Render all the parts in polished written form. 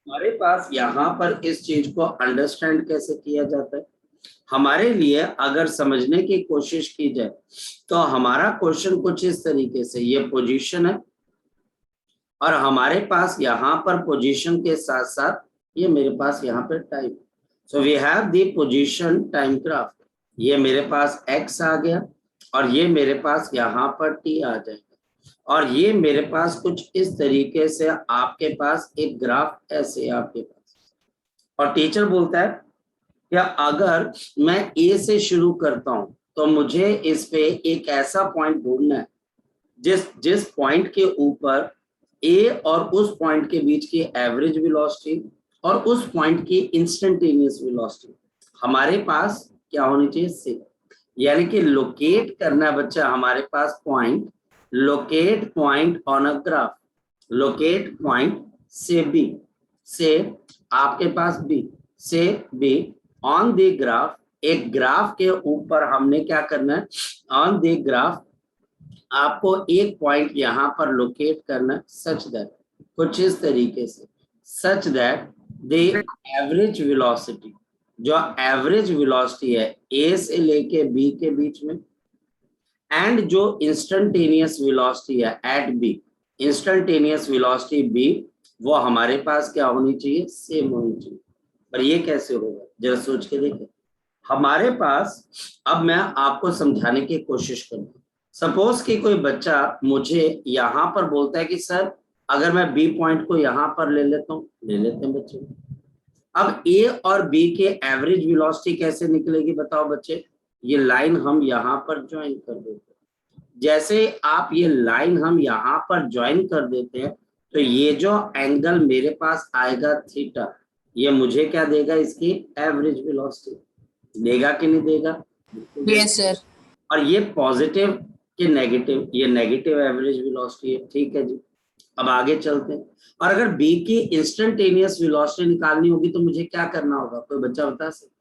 हमारे पास यहाँ पर इस चीज को अंडरस्टैंड कैसे किया जाता है, हमारे लिए अगर समझने की कोशिश की जाए तो हमारा क्वेश्चन कुछ इस तरीके से, ये पोजीशन है और हमारे पास यहाँ पर पोजीशन के साथ साथ ये मेरे पास यहाँ पे time. So we have the position time graph. ये मेरे पास x आ गया और ये मेरे पास यहाँ पर t आ जाएगा और ये मेरे पास कुछ इस तरीके से आपके पास एक ग्राफ ऐसे आपके पास। और टीचर बोलता है या अगर मैं ए से शुरू करता हूं तो मुझे इस पे एक ऐसा पॉइंट ढूंढना है जिस जिस पॉइंट के ऊपर ए और उस पॉइंट के बीच की एवरेज वेलोसिटी और उस पॉइंट की इंस्टेंटेनियस वेलोसिटी हमारे पास क्या होनी चाहिए, से। यानी कि लोकेट करना है बच्चा हमारे पास point, locate point on a graph, locate point say B, say आपके पास B, say B on the graph. एक ग्राफ के ऊपर हमने क्या करना है, ऑन द ग्राफ आपको एक पॉइंट यहां पर लोकेट करना, सच दैट, कुछ इस तरीके से, such that the average velocity, जो एवरेज वेलोसिटी है ए से लेके बी के बीच में, एंड जो इंस्टेंटेनियस वेलोसिटी है at B, instantaneous velocity B, वो हमारे पास क्या होनी चाहिए, सेम होनी चाहिए। पर ये कैसे होगा जरा सोच के देखें। हमारे पास, अब मैं आपको समझाने की कोशिश करूंगा। सपोज कि कोई बच्चा मुझे यहां पर बोलता है कि सर अगर मैं बी पॉइंट को यहां पर ले लेता हूं, ले लेते हैं बच्चे। अब ए और बी के एवरेज वेलोसिटी कैसे निकलेगी बताओ बच्चे। ये लाइन हम यहां पर ज्वाइन कर देते हैं। जैसे आप ये लाइन हम यहां पर ज्वाइन कर देते हैं तो ये जो एंगल मेरे पास आएगा थीटा, ये मुझे क्या देगा, इसकी एवरेज वेलोसिटी देगा कि नहीं देगा। Yes sir. और ये पॉजिटिव कि नेगेटिव, ये नेगेटिव एवरेज वेलोसिटी है। ठीक है जी, अब आगे चलते हैं। और अगर बी की इंस्टेंटेनियस वेलोसिटी निकालनी होगी तो मुझे क्या करना होगा, कोई बच्चा बता सकता।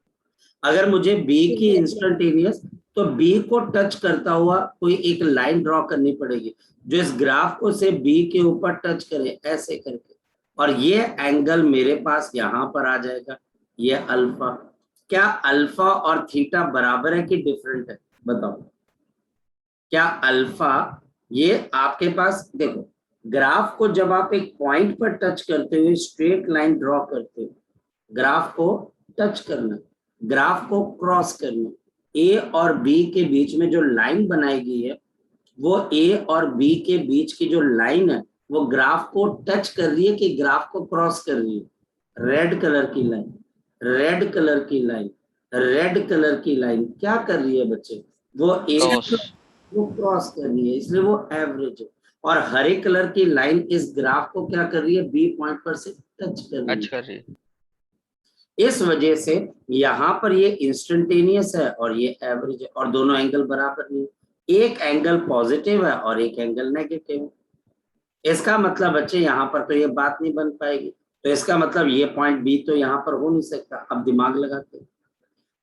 अगर मुझे बी की इंस्टेंटेनियस, तो बी को टच करता हुआ कोई एक लाइन ड्रॉ करनी पड़ेगी जो इस ग्राफ को से बी के ऊपर टच करे ऐसे करके, और ये एंगल मेरे पास यहां पर आ जाएगा, ये अल्फा। क्या अल्फा और थीटा बराबर है कि डिफरेंट है बताओ। क्या अल्फा, ये आपके पास देखो, ग्राफ को जब आप एक पॉइंट पर टच करते हुए स्ट्रेट लाइन ड्रॉ करते हो, ग्राफ को टच करना, ग्राफ को क्रॉस करना, ए और बी के बीच में जो लाइन बनाई गई है वो ए और बी के बीच की जो लाइन है वो ग्राफ को टच कर रही है कि ग्राफ को क्रॉस कर रही है। रेड कलर की लाइन, रेड कलर की लाइन, रेड कलर की लाइन क्या कर रही है बच्चे, वो ए वो क्रॉस कर रही है, इसलिए वो एवरेज है। और हरे कलर की लाइन इस ग्राफ को क्या कर रही है, बी पॉइंट पर से टच कर रही है। इस वजह से यहाँ पर ये इंस्टेंटेनियस है और ये एवरेज है, और दोनों एंगल बराबर नहीं, एक एंगल पॉजिटिव है और एक एंगल नेगेटिव है। इसका मतलब बच्चे यहाँ पर तो ये बात नहीं बन पाएगी, तो इसका मतलब ये पॉइंट बी तो यहाँ पर हो नहीं सकता। अब दिमाग लगाते हैं,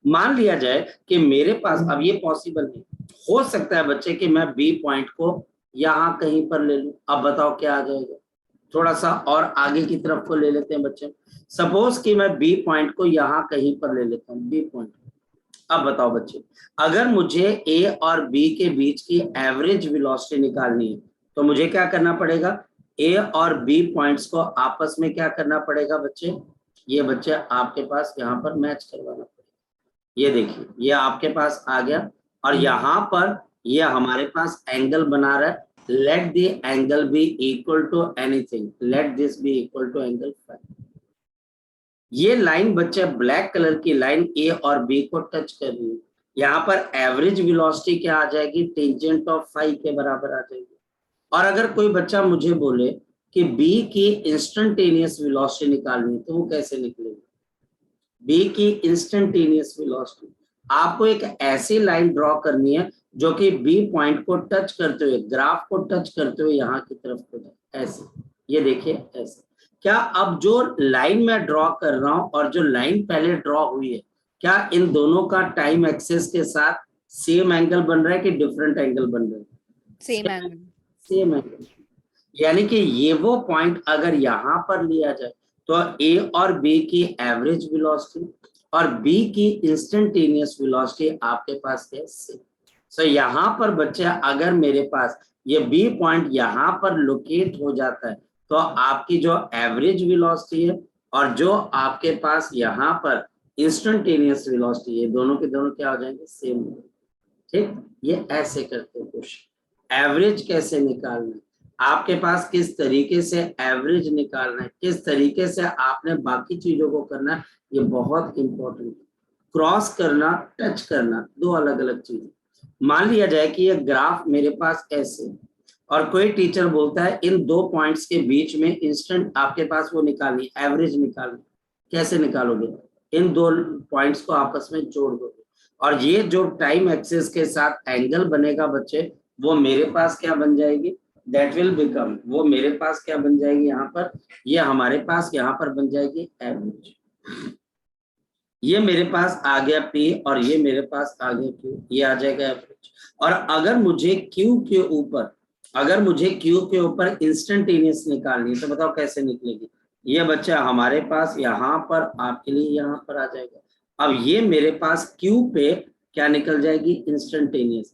मान लिया जाए कि मेरे पास, अब ये पॉसिबल नहीं हो सकता है बच्चे कि मैं बी पॉइंट को यहाँ कहीं पर ले लूं। अब बताओ क्या आ जाएगा, थोड़ा सा और आगे की तरफ को ले लेते हैं बच्चे। सपोज कि मैं बी पॉइंट को यहाँ कहीं पर ले लेता हूँ, बी पॉइंट। अब बताओ बच्चे, अगर मुझे ए और बी के बीच की एवरेज वेलोसिटी निकालनी है तो मुझे क्या करना पड़ेगा, ए और बी पॉइंट्स को आपस में क्या करना पड़ेगा बच्चे, ये बच्चे आपके पास यहाँ पर मैच करवाना पड़ेगा। ये देखिए ये आपके पास आ गया और यहाँ पर ये हमारे पास एंगल बना रहा है। Let the angle be equal to anything, let this be equal to angle five. ये लाइन बच्चे ब्लैक कलर की लाइन ए और बी को टच कर रही है। यहाँ पर एवरेज वेलोसिटी क्या आ जाएगी, टेंजेंट ऑफ फाइव के बराबर आ जाएगी। और अगर कोई बच्चा मुझे बोले कि बी की इंस्टेंटेनियस वेलोसिटी निकालनी है तो वो कैसे निकलेगी, बी की इंस्टेंटेनियस वेलोसिटी आपको एक ऐसी लाइन ड्रॉ करनी है जो कि बी पॉइंट को टच करते हुए, ग्राफ को टच करते हुए यहाँ की तरफ को जाए, ऐसे। ये देखिए ऐसे। क्या अब जो लाइन मैं ड्रॉ कर रहा हूं और जो लाइन पहले ड्रॉ हुई है, क्या इन दोनों का टाइम एक्सेस के साथ सेम एंगल बन रहा है कि डिफरेंट एंगल बन रहा है, सेम एंगल, सेम एंगल। यानी कि ये वो पॉइंट अगर यहाँ पर लिया जाए तो ए और बी की एवरेज वेलोसिटी और बी की इंस्टेंटेनियस वेलोसिटी आपके पास है सेम। सो यहाँ पर बच्चे अगर मेरे पास ये बी पॉइंट यहाँ पर लोकेट हो जाता है तो आपकी जो एवरेज वेलोसिटी है और जो आपके पास यहाँ पर इंस्टेंटेनियस वेलोसिटी है, दोनों के दोनों क्या हो जाएंगे, सेम। ठीक, ये ऐसे करते हैं क्वेश्चन। एवरेज कैसे निकालना है, आपके पास किस तरीके से एवरेज निकालना है, किस तरीके से आपने बाकी चीजों को करना है, ये बहुत इंपॉर्टेंट है। क्रॉस करना, टच करना, दो अलग अलग चीजें। मान लिया जाए कि ये ग्राफ मेरे पास ऐसे और कोई टीचर बोलता है इन दो पॉइंट्स के बीच में इंस्टेंट आपके पास वो निकालनी, एवरेज निकालनी। कैसे निकालोगे, इन दो पॉइंट्स को आपस में जोड़ दोगे और ये जो टाइम एक्सिस के साथ एंगल बनेगा बच्चे, वो मेरे पास क्या बन जाएगी, दैट विल बिकम, वो मेरे पास क्या बन जाएगी, यहाँ पर ये हमारे पास यहाँ पर बन जाएगी एवरेज। ये मेरे पास आ गया P और ये मेरे पास आ गया Q, ये आ जाएगा एवरेज। और अगर मुझे Q के ऊपर इंस्टेंटेनियस निकालनी है तो बताओ कैसे निकलेगी। ये बच्चा हमारे पास यहाँ पर आपके लिए यहाँ पर आ जाएगा। अब ये मेरे पास Q पे क्या निकल जाएगी, इंस्टेंटेनियस।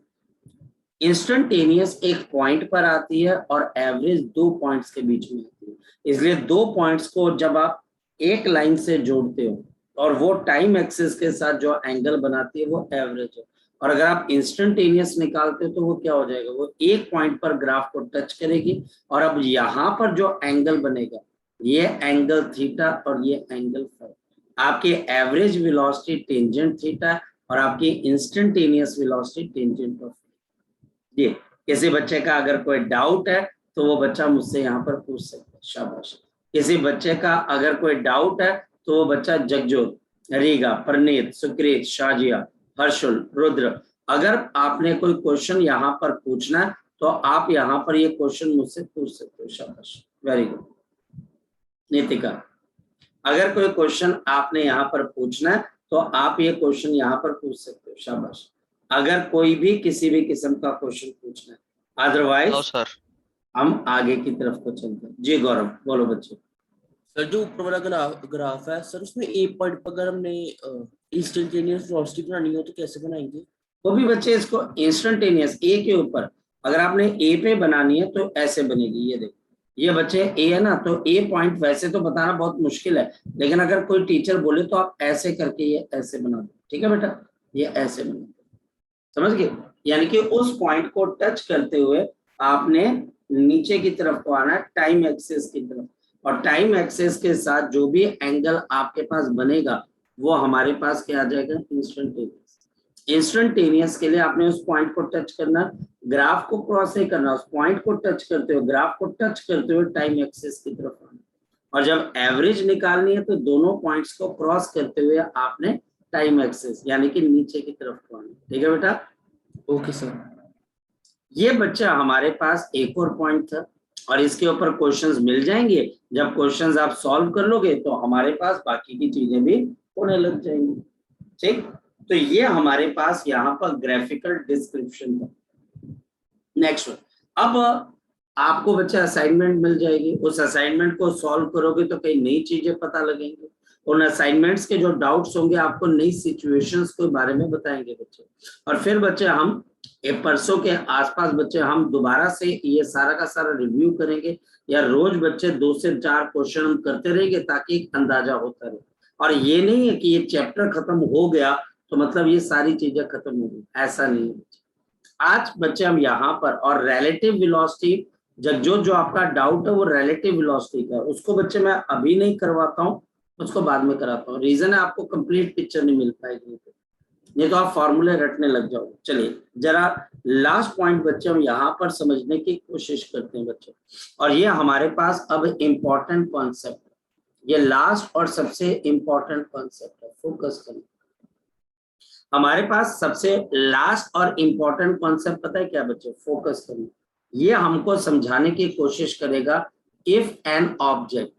इंस्टेंटेनियस एक पॉइंट पर आती है और एवरेज दो पॉइंट्स के बीच में आती है। इसलिए दो पॉइंट्स को जब आप एक लाइन से जोड़ते हो और वो टाइम एक्सिस के साथ जो एंगल बनाती है वो एवरेज है। और अगर आप इंस्टेंटेनियस निकालते हो तो वो क्या हो जाएगा, वो एक पॉइंट पर ग्राफ को टच करेगी और अब यहाँ पर जो एंगल बनेगा ये एंगल थीटा और ये एंगल फाई। आपकी एवरेज वेलोसिटी टेंजेंट थीटा और आपकी इंस्टेंटेनियस वेलोसिटी टेंजेंट ऑफ। ये किसी बच्चे का अगर कोई डाउट है तो वो बच्चा मुझसे यहाँ पर पूछ सकता है, शाबाश। किसी बच्चे का अगर कोई डाउट है तो वो बच्चा जगजोत, रीगा, प्रनीत, सुकृत, शाजिया, हर्षुल, रुद्र, अगर आपने कोई क्वेश्चन यहाँ पर पूछना है तो आप यहाँ पर ये क्वेश्चन मुझसे पूछ सकते हो, शाबाश, वेरी गुड। नितिका, अगर कोई क्वेश्चन आपने यहाँ पर पूछना है तो आप ये क्वेश्चन यहाँ पर पूछ सकते हो, शाबाश। अगर कोई भी किसी भी किस्म का क्वेश्चन पूछना है, अदरवाइज हम आगे की तरफ को चलते हैं। जी गौरव, बोलो बच्चे। सर जो ऊपर वाला ग्राफ है सर, उसमें ए पॉइंट पर अगर हमने इंस्टेंटेनियस वेलोसिटी बनानी हो तो कैसे बनाएंगे? वो भी बच्चे इसको इंस्टेंटेनियस ए के ऊपर अगर आपने ए पे बनानी है तो ऐसे बनेगी। ये देखो, ये बच्चे ए है ना, तो ए पॉइंट वैसे तो बताना बहुत मुश्किल है, लेकिन अगर कोई टीचर बोले तो आप ऐसे करके ये ऐसे बना दो। ठीक है बेटा, ये ऐसे बना दो, समझ गए। यानी कि उस पॉइंट को टच करते हुए आपने नीचे की तरफ को आना है, टाइम एक्सिस की तरफ, और टाइम एक्सिस के साथ जो भी एंगल आपके पास बनेगा वो हमारे पास क्या आ जाएगा, इंस्टेंटेनियस। इंस्टेंटेनियस के लिए आपने उस पॉइंट को टच करना, ग्राफ को क्रॉस नहीं करना, उस पॉइंट को टच करते हुए, ग्राफ को टच करते हुए टाइम एक्सिस की तरफ आना। और जब एवरेज निकालनी है तो दोनों पॉइंट्स को क्रॉस करते हुए आपने टाइम एक्सिस यानी कि नीचे की तरफ को आना। ठीक है बेटा, ओके सर। ये बच्चा हमारे पास एक और पॉइंट था और इसके ऊपर क्वेश्चंस मिल जाएंगे। जब क्वेश्चंस आप सॉल्व कर लोगे तो हमारे पास बाकी की चीजें भी होने लग जाएंगी। ठीक, तो ये हमारे पास यहाँ पर ग्राफिकल डिस्क्रिप्शन था। नेक्स्ट, अब आपको बच्चा असाइनमेंट मिल जाएगी, उस असाइनमेंट को सॉल्व करोगे तो कई नई चीजें पता लगेंगी। उन असाइनमेंट्स के जो डाउट्स होंगे आपको नई सिचुएशंस के बारे में बताएंगे बच्चे। और फिर बच्चे हम परसों के आसपास बच्चे हम दोबारा से ये सारा का सारा रिव्यू करेंगे, या रोज बच्चे 2 से 4 क्वेश्चन हम करते रहेंगे ताकि एक अंदाजा होता रहे। और ये नहीं है कि ये चैप्टर खत्म हो गया तो मतलब ये सारी चीजें खत्म हो गई, ऐसा नहीं है। आज बच्चे हम यहाँ पर, और रिलेटिव वेलोसिटी, जो आपका डाउट है वो रिलेटिव वेलोसिटी का, उसको बच्चे मैं अभी नहीं करवाता हूँ, उसको बाद में कराता हूँ। रीजन है आपको कंप्लीट पिक्चर नहीं मिल पाएगी, नहीं तो आप फॉर्मूले रटने लग जाओगे। चलिए जरा लास्ट पॉइंट बच्चे हम यहाँ पर समझने की कोशिश करते हैं बच्चे, और ये हमारे पास अब इम्पोर्टेंट कॉन्सेप्ट है, ये लास्ट और सबसे इम्पोर्टेंट कॉन्सेप्ट है, फोकस करें। हमारे पास सबसे लास्ट और इम्पोर्टेंट कॉन्सेप्ट पता है क्या बच्चे, फोकस करें। ये हमको समझाने की कोशिश करेगा, इफ एन ऑब्जेक्ट,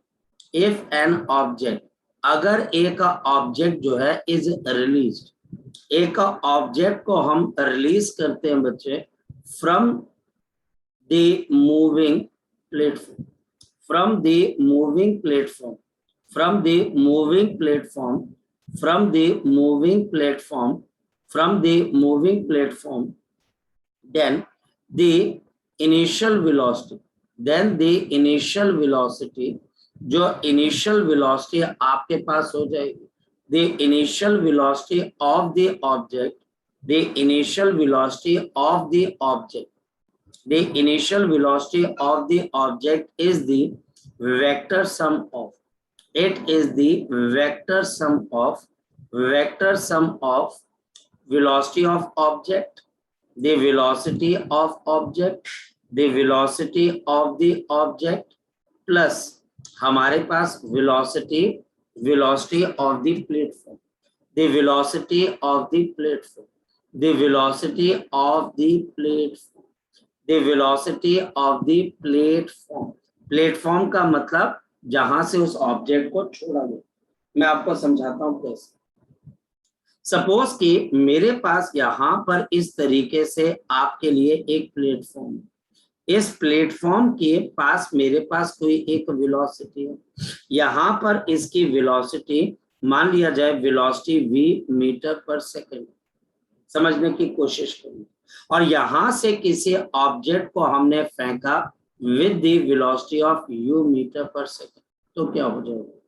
अगर एक ऑब्जेक्ट जो है इज रिलीज्ड, एक ऑब्जेक्ट को हम रिलीज करते हैं बच्चे from the moving platform, from the moving platform, from the moving platform, from the moving platform, then the initial velocity, then the initial velocity, जो initial velocity आपके पास हो जाएगी, the initial velocity of the object, the initial velocity of the object, the initial velocity of the object is the vector sum of, it is the vector sum of, vector sum of velocity of object, the velocity of object, the velocity of the object plus हमारे पास velocity, velocity of the platform, the velocity of the platform, the velocity of the platform, the velocity of the platform. Platform का मतलब जहां से उस object को छोड़ा गया। मैं आपको समझाता हूं कैसे। सपोज कि मेरे पास यहां पर इस तरीके से आपके लिए एक प्लेटफॉर्म है, इस प्लेटफॉर्म के पास मेरे पास कोई एक वेलोसिटी है, यहां पर इसकी वेलोसिटी मान लिया जाए velocity v metre per second, समझने की कोशिश करिए, और यहां से किसी ऑब्जेक्ट को हमने फेंका with the velocity of u metre per second, तो क्या हो जाएगा,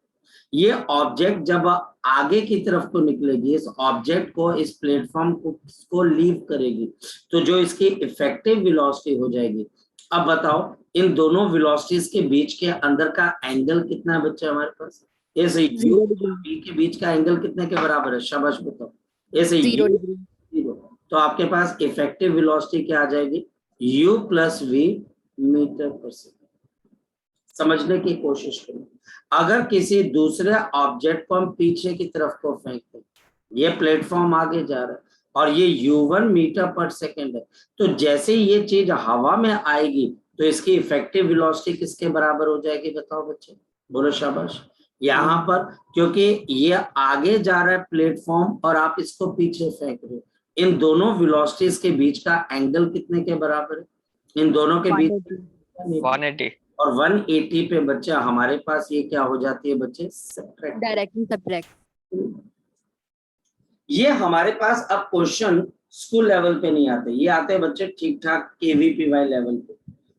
ये ऑब्जेक्ट जब आगे की तरफ को निकलेगी, इस ऑब्जेक्ट को इस प्लेटफॉर्म को लीव करेगी, तो जो इसकी इफेक्टिव वेलोसिटी हो जाएगी। अब बताओ इन दोनों वेलोसिटीज के बीच के अंदर का एंगल कितना बच्चा हमारे पास, ऐसे u और v के बीच का एंगल कितने के बराबर है, शाबाश बताओ, ऐसे 0 0, तो आपके पास इफेक्टिव वेलोसिटी क्या आ जाएगी, u plus v metre per second. समझने की कोशिश करें, अगर किसी दूसरे ऑब्जेक्ट को हम पीछे की तरफ को फेंकते, ये प्लेटफॉर्म आगे जा रहा है और ये u1 मीटर पर सेकंड है, तो जैसे ये चीज हवा में आएगी तो इसकी इफेक्टिव वेलोसिटी किसके बराबर हो जाएगी, बताओ बच्चे, बोलो शाबाश। यहाँ पर क्योंकि ये आगे जा रहा है प्लेटफॉर्म और आप इसको पीछे फेंक रहे हो, इन दोनों वेलोसिटीज के बीच का एंगल कितने के बराबर है, इन दोनों के बीच 180 और 180 पे बच्चा हमारे पास ये क्या हो जाती है बच्चे, सब्ट्रैक्ट, डायरेक्टली सब्ट्रैक्ट। ये हमारे पास अब क्वेश्चन स्कूल लेवल पे नहीं आते, ये आते हैं बच्चे ठीक ठाक केवीपीवाई लेवल पे।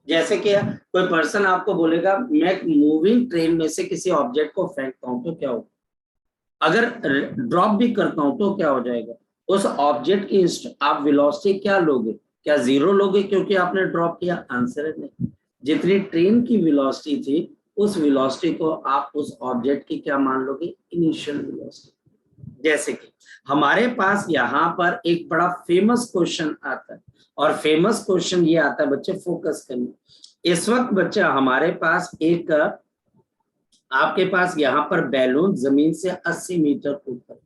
जैसे कि कोई पर्सन आपको बोलेगा मैं मूविंग ट्रेन में से किसी ऑब्जेक्ट को फेंकता हूं तो क्या होगा, अगर ड्रॉप भी करता हूं तो क्या हो जाएगा, उस ऑब्जेक्ट की आप वेलोसिटी क्या लोगे, क्या 0 लोगे क्योंकि आपने ड्रॉप किया, आंसर है नहीं। जितनी ट्रेन की वेलोसिटी थी उस वेलोसिटी को आप उस ऑब्जेक्ट की क्या मान लोगे, इनिशियल वेलोसिटी। जैसे कि हमारे पास यहाँ पर एक बड़ा फेमस क्वेश्चन आता है, और फेमस क्वेश्चन ये आता है बच्चे, फोकस करने, इस वक्त बच्चा हमारे पास एक आपके पास यहाँ पर बैलून जमीन से 80 मीटर ऊपर,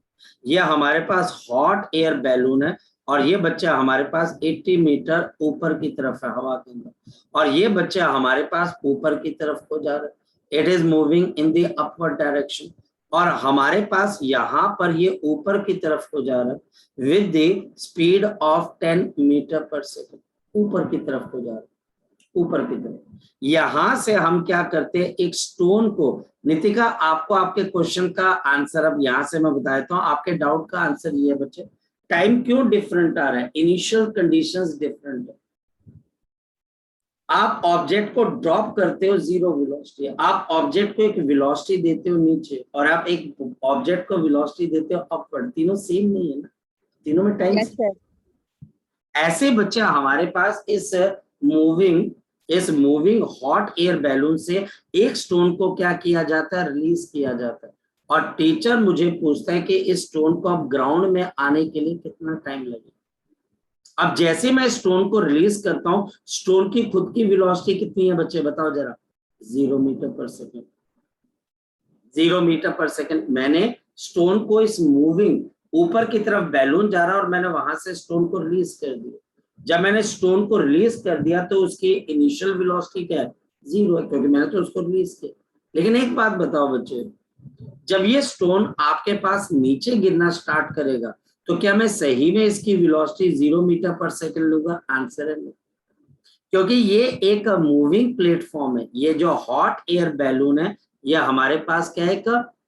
यह हमारे पास हॉट एयर बैलून है, और ये बच्चा हमारे पास 80 मीटर ऊपर की तरफ है हवा के अंदर, और ये बच्चा हमारे पास ऊपर की तरफ को जा रहा है, it is moving in the upward direction, और हमारे पास यहाँ पर ये ऊपर की तरफ को जा रहा है with the speed of 10 metre per second, ऊपर की तरफ को जा रहा है, ऊपर की तरफ। यहां से हम क्या करते हैं, एक स्टोन को, नितिका आपको आपके क्वेश्चन का आंसर अब यहां से मैं बता देता हूं, आपके डाउट का आंसर ये है बच्चे, टाइम क्यों डिफरेंट आ रहा है, इनिशियल कंडीशंस डिफरेंट है। आप ऑब्जेक्ट को ड्रॉप करते हो 0 वेलोसिटी, आप ऑब्जेक्ट को एक वेलोसिटी देते हो नीचे, और आप एक ऑब्जेक्ट को वेलोसिटी देते हो अपवर्ड, तीनों सेम नहीं है ना, तीनों में टाइम ऐसे बच्चा हमारे पास इस मूविंग हॉट एयर बैलून से एक स्टोन को क्या किया जाता है, रिलीज किया जाता है, और टीचर मुझे पूछता है कि इस स्टोन को अब ग्राउंड में आने के लिए कितना टाइम लगेगा। अब जैसे मैं स्टोन को रिलीज करता हूं, स्टोन की खुद की वेलोसिटी कितनी है बच्चे बताओ जरा, 0 metre per second, 0 metre per second. मैंने स्टोन को इस मूविंग ऊपर की तरफ बैलून जा रहा है और मैंने वहां से स्टोन को रिलीज कर दिया, जब मैंने स्टोन को रिलीज कर दिया तो उसकी इनिशियल वेलोसिटी क्या है, 0 है, क्योंकि मैंने तो उसको रिलीज किया। लेकिन एक बात बताओ बच्चे, जब ये स्टोन आपके पास नीचे गिरना स्टार्ट करेगा तो क्या मैं सही में इसकी वेलोसिटी 0 मीटर पर सेकंड लूंगा, आंसर है नहीं, क्योंकि ये एक मूविंग प्लेटफॉर्म है, ये जो हॉट एयर बैलून है ये हमारे पास क्या है, एक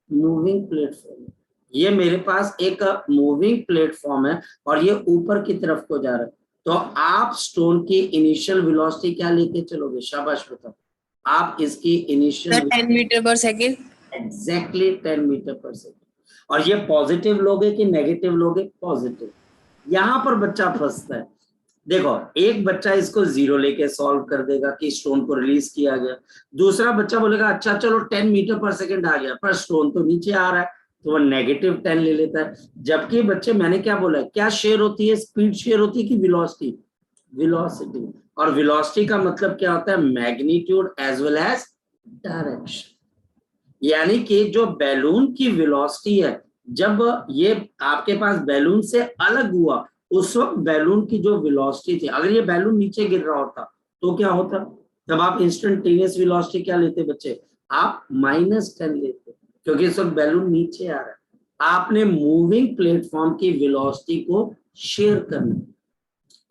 मूविंग प्लेटफॉर्म है। ये मेरे पास एक मूविंग प्लेटफॉर्म है और ये ऊपर की तरफ को जा रहा है। तो आप स्टोन की इनिशियल वेलोसिटी क्या लेके चलोगे, शाबाश बताओ। आप इसकी initial 10 metre per second. Exactly 10 metre per second. और ये पॉजिटिव लोगे कि नेगेटिव लोगे, पॉजिटिव। यहां पर बच्चा फंसता है। देखो, एक बच्चा इसको 0 लेके सॉल्व कर देगा कि स्टोन को रिलीज किया गया, दूसरा बच्चा बोलेगा अच्छा चलो 10 मीटर पर सेकेंड आ गया, पर स्टोन तो नीचे आ रहा है, तो वो -10 ले लेता है। जबकि बच्चे, मैंने क्या बोला, क्या शेयर होती है, स्पीड शेयर होती है कि वेलोसिटी, वेलोसिटी। और वेलोसिटी का मतलब क्या होता है, magnitude as well as direction. यानी कि जो बैलून की वेलोसिटी है, जब ये आपके पास बैलून से अलग हुआ, उस वक्त बैलून की जो वेलोसिटी थी, अगर ये बैलून नीचे गिर रहा होता तो क्या होता, तब आप इंस्टेंटेनियस वेलोसिटी क्या लेते बच्चे, आप -10 लेते, क्योंकि इस वक्त बैलून नीचे आ रहा है। आपने मूविंग प्लेटफॉर्म की वेलोसिटी को शेयर करना।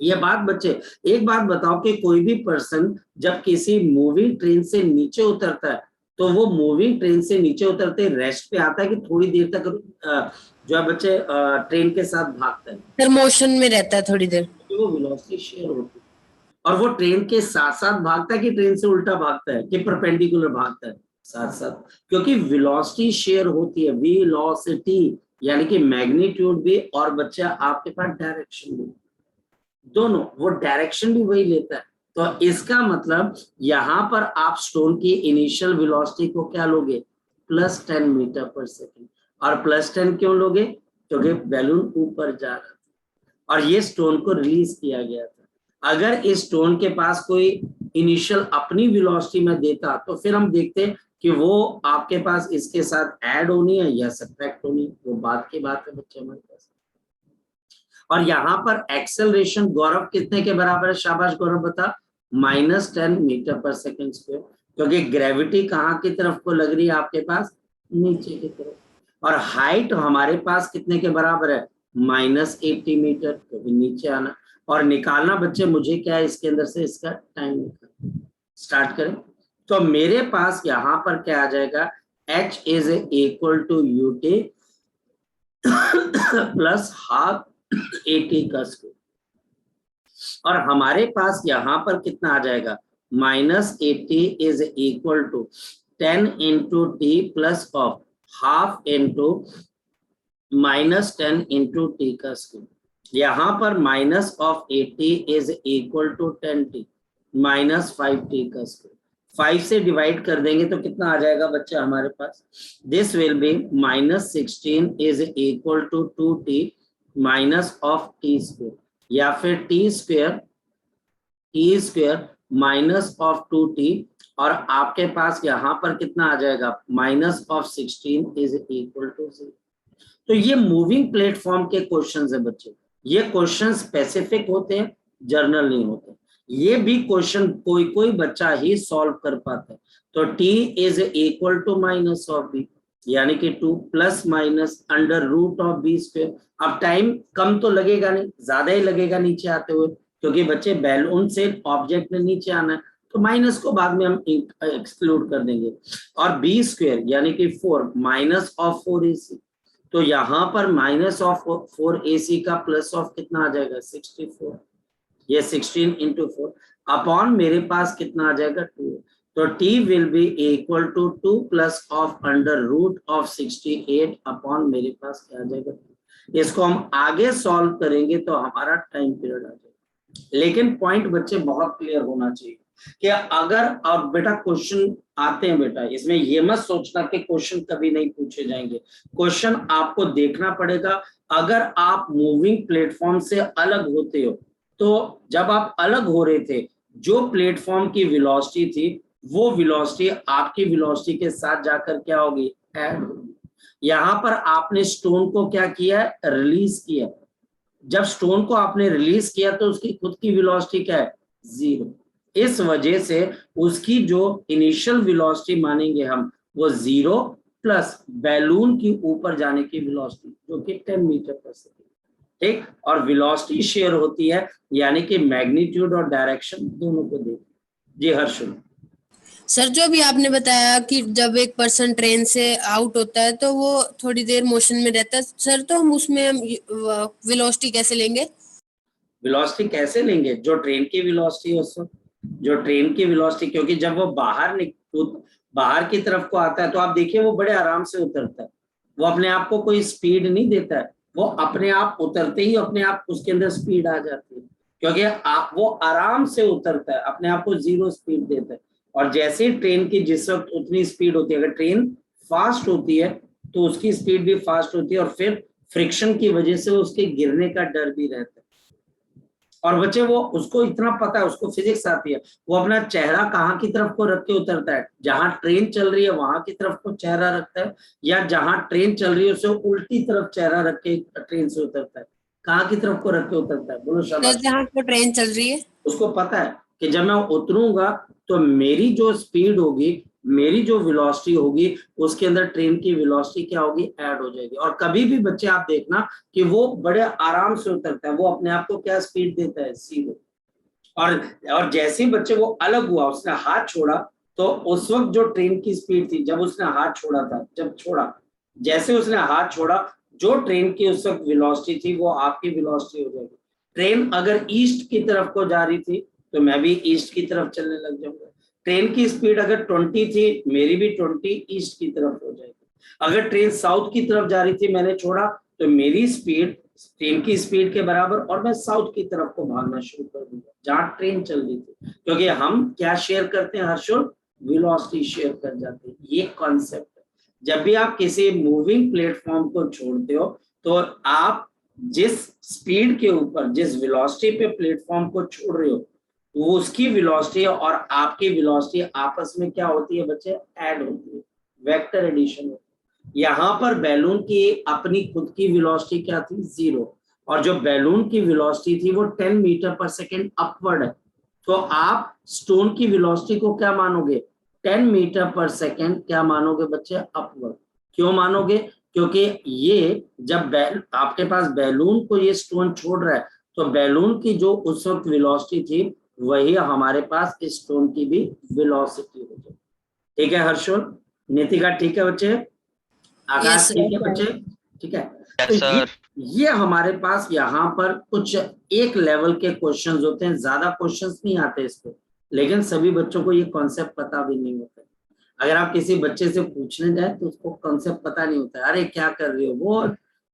ये बात बच्चे, एक बात बताओ कि कोई भी पर्सन जब किसी मूविंग ट्रेन से नीचे उतरता है, तो वो मूविंग ट्रेन से नीचे उतरते रेस्ट पे आता है कि थोड़ी देर तक जो है बच्चे ट्रेन के साथ भागता है, सर मोशन में रहता है थोड़ी देर। वो वेलोसिटी शेयर होती है। और वो ट्रेन के साथ साथ भागता है कि ट्रेन से उल्टा भागता है कि परपेंडिकुलर भागता है, साथ साथ, क्योंकि वेलोसिटी शेयर होती है, वेलोसिटी यानी कि मैग्नीट्यूड भी और बच्चा आपके पास डायरेक्शन भी, दोनों, वो डायरेक्शन भी वही लेता है। तो इसका मतलब यहाँ पर आप स्टोन की इनिशियल वेलोसिटी को क्या लोगे, +10 मीटर पर सेकेंड। और +10 क्यों लोगे, क्योंकि बैलून ऊपर जा रहा था और ये स्टोन को रिलीज किया गया था। अगर इस स्टोन के पास कोई इनिशियल अपनी वेलोसिटी में देता, तो फिर हम देखते कि वो आपके पास इसके साथ ऐड होनी है या सब्ट्रैक्ट होनी है, वो बात की बात है बच्चे हमारे पास। और यहाँ पर एक्सेलरेशन गौरव कितने के बराबर है, शाबाश गौरव बता, -10 मीटर पर सेकेंड स्क्वायर, क्योंकि ग्रेविटी कहाँ की तरफ को लग रही है आपके पास, नीचे की तरफ। और हाइट हमारे पास कितने के बराबर है, -80 मीटर, क्योंकि नीचे आना। और निकालना बच्चे मुझे क्या है, इसके अंदर से इसका टाइम निकालना। स्टार्ट करें। तो मेरे पास यहाँ पर क्या आ जाएगा, h is equal to ut plus half 80 का स्क्वायर। और हमारे पास यहाँ पर कितना आ जाएगा, -80 is equal to 10 into T plus of half into -10 into T का स्क्वायर। यहाँ पर -80 is equal to 10t -5t का स्क्वायर। 5 से डिवाइड कर देंगे तो कितना आ जाएगा बच्चा हमारे पास, this will be -16 is equal to 2t minus of T square, या फिर T square minus of 2t। और आपके पास यहाँ पर कितना आ जाएगा, -16 इज इक्वल टू 0। तो ये मूविंग प्लेटफॉर्म के क्वेश्चंस है बच्चे। ये क्वेश्चन स्पेसिफिक होते हैं, जर्नल नहीं होते। ये भी क्वेश्चन कोई कोई बच्चा ही सॉल्व कर पाता है। तो t is equal to minus of b, यानी कि 2 plus minus under root of b square. अब टाइम कम तो लगेगा नहीं, ज्यादा ही लगेगा नीचे आते हुए, क्योंकि बच्चे बैलून से ऑब्जेक्ट ने नीचे आना है, तो माइनस को बाद में हम एक्सक्लूड कर देंगे। और b स्क्वायर यानी कि 4 माइनस ऑफ 4ac, तो यहाँ पर माइनस ऑफ 4ac का प्लस ऑफ कितना आ जाएगा, 64, ये 16 इंटू 4 अपॉन मेरे पास कितना आ जाएगा, 2। तो t will be equal to 2 plus of under root of 68 upon मेरे पास क्या आ जाएगा। इसको हम आगे सॉल्व करेंगे तो हमारा टाइम पीरियड आ जाएगा। लेकिन पॉइंट बच्चे बहुत क्लियर होना चाहिए कि अगर, और बेटा क्वेश्चन आते हैं बेटा, इसमें ये मत सोचना कि क्वेश्चन कभी नहीं पूछे जाएंगे। क्वेश्चन आपको देखना पड़ेगा। अगर आप मूविंग प्लेटफॉर्म से अलग होते हो, तो जब आप अलग हो रहे थे, जो प्लेटफॉर्म की वेलोसिटी थी, वो वेलोसिटी आपकी वेलोसिटी के साथ जाकर क्या होगी, ऐड होगी। यहाँ पर आपने स्टोन को क्या किया, रिलीज किया। जब स्टोन को आपने रिलीज किया तो उसकी खुद की वेलोसिटी क्या है, 0। इस वजह से उसकी जो इनिशियल वेलोसिटी मानेंगे हम, वो 0 प्लस बैलून की ऊपर जाने की वेलोसिटी जो कि 10 मीटर पर सेकेंड, ठीक। और वेलोसिटी शेयर होती है, यानी कि मैग्नीट्यूड और डायरेक्शन दोनों को देखिए। जी हर्षल। सर जो अभी आपने बताया कि जब एक पर्सन ट्रेन से आउट होता है तो वो थोड़ी देर मोशन में रहता है सर, तो हम उसमें वेलोसिटी कैसे लेंगे? वेलोसिटी कैसे लेंगे? जो ट्रेन की वेलोसिटी है उसको, जो ट्रेन की वेलोसिटी, क्योंकि जब वो बाहर की तरफ को आता है तो आप देखिए वो बड़े आराम से उतरता है, वो अपने आप को कोई स्पीड नहीं देता है, वो अपने आप उतरते ही अपने आप उसके अंदर स्पीड आ जाती है, क्योंकि वो आराम से उतरता है, अपने आप को 0 स्पीड देता है। और जैसे ही ट्रेन की जिस वक्त उतनी स्पीड होती है, अगर ट्रेन फास्ट होती है तो उसकी स्पीड भी फास्ट होती है, और फिर फ्रिक्शन की वजह से उसके गिरने का डर भी रहता है। और बच्चे वो उसको इतना पता है, उसको फिजिक्स आती है, वो अपना चेहरा कहाँ की तरफ को रख के उतरता है, जहां ट्रेन चल रही है वहां की तरफ को चेहरा रखता है, या जहां ट्रेन चल रही है उसे उल्टी तरफ चेहरा रख के ट्रेन से उतरता है, कहाँ की तरफ को रख के उतरता है? बोलो सर शाबाश। जहाँ को ट्रेन चल रही है। उसको पता है कि जब मैं उतरूंगा तो मेरी जो स्पीड होगी, मेरी जो वेलोसिटी होगी, उसके अंदर ट्रेन की वेलोसिटी क्या होगी? ऐड हो जाएगी। और कभी भी बच्चे आप देखना कि वो बड़े आराम से उतरता है, वो अपने आप को क्या स्पीड देता है? 0। और जैसे ही बच्चे वो अलग हुआ, उसने हाथ छोड़ा, तो उस वक्त जो ट्रेन की स्पीड थी, जब उसने हाथ छोड़ा था, जब छोड़ा, जैसे उसने हाथ छोड़ा, जो ट्रेन की उस वक्त वेलोसिटी थी वो आपकी वेलोसिटी हो जाएगी। ट्रेन अगर ईस्ट की तरफ को जा रही थी तो मैं भी ईस्ट की तरफ चलने लग जाऊंगा। ट्रेन की स्पीड अगर 20 थी, मेरी भी 20 ईस्ट की तरफ हो जाएगी। अगर ट्रेन साउथ की तरफ जा रही थी, मैंने छोड़ा, तो मेरी स्पीड ट्रेन की स्पीड के बराबर, और मैं साउथ की तरफ को भागना शुरू कर दूंगा जहां ट्रेन चल रही थी, क्योंकि हम क्या शेयर करते हैं हर्षुल? वेलोसिटी शेयर कर जाते हैं। ये कॉन्सेप्ट है। जब भी आप किसी मूविंग प्लेटफॉर्म को छोड़ते हो तो आप जिस स्पीड के ऊपर, जिस वेलोसिटी पे प्लेटफॉर्म को छोड़ रहे हो, वो उसकी वेलोसिटी और आपकी वेलोसिटी आपस में क्या होती है बच्चे? ऐड होती है, वेक्टर एडिशन होती है। यहाँ पर बैलून की अपनी खुद की वेलोसिटी क्या थी? 0। और जो बैलून की वेलोसिटी थी वो 10 मीटर पर सेकेंड अपवर्ड है, तो आप स्टोन की वेलोसिटी को क्या मानोगे? 10 मीटर पर सेकेंड क्या मानोगे बच्चे? अपवर्ड। क्यों मानोगे? क्योंकि ये जब आपके पास बैलून को ये स्टोन छोड़ रहा है, तो बैलून की जो उस वक्त वेलोसिटी थी वही हमारे पास इस स्टोन की भी वेलोसिटी हो जाए। ठीक है हर्षुल, नितिका ठीक है बच्चे, आकाश Yes, ठीक है sir. बच्चे, ठीक है। यस तो सर। ये हमारे पास यहाँ पर कुछ एक लेवल के क्वेश्चंस होते हैं, ज्यादा क्वेश्चंस नहीं आते इस पे, लेकिन सभी बच्चों को ये कॉन्सेप्ट पता भी नहीं होता। अगर आप किसी बच्चे से पूछने जाए तो उसको कॉन्सेप्ट पता नहीं होता है, अरे क्या कर रहे हो, वो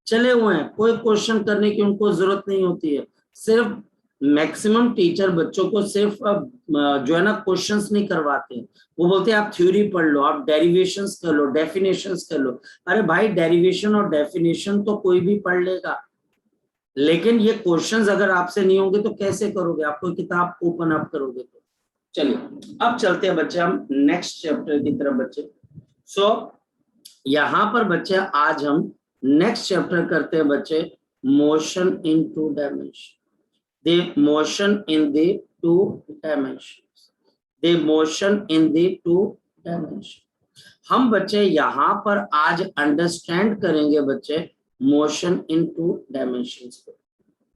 चले हुए हैं, कोई क्वेश्चन करने की उनको जरूरत नहीं होती है। सिर्फ मैक्सिमम टीचर बच्चों को सिर्फ जो है ना क्वेश्चंस नहीं करवाते हैं, वो बोलते हैं आप थ्योरी पढ़ लो, आप डेरिवेशंस कर लो, डेफिनेशंस कर लो। अरे भाई, डेरिवेशन और डेफिनेशन तो कोई भी पढ़ लेगा, लेकिन ये क्वेश्चंस अगर आपसे नहीं होंगे तो कैसे करोगे? आप कोई किताब ओपन अप करोगे तो? चलिए अब चलते हैं बच्चे हम नेक्स्ट चैप्टर की तरफ बच्चे। सो यहाँ पर बच्चे आज हम नेक्स्ट चैप्टर करते हैं बच्चे, motion in 2 dimension. The motion in the 2 dimensions. The motion in the 2 dimensions. हम बच्चे यहाँ पर आज अंडरस्टैंड करेंगे बच्चे मोशन इन 2 डायमेंशंस को।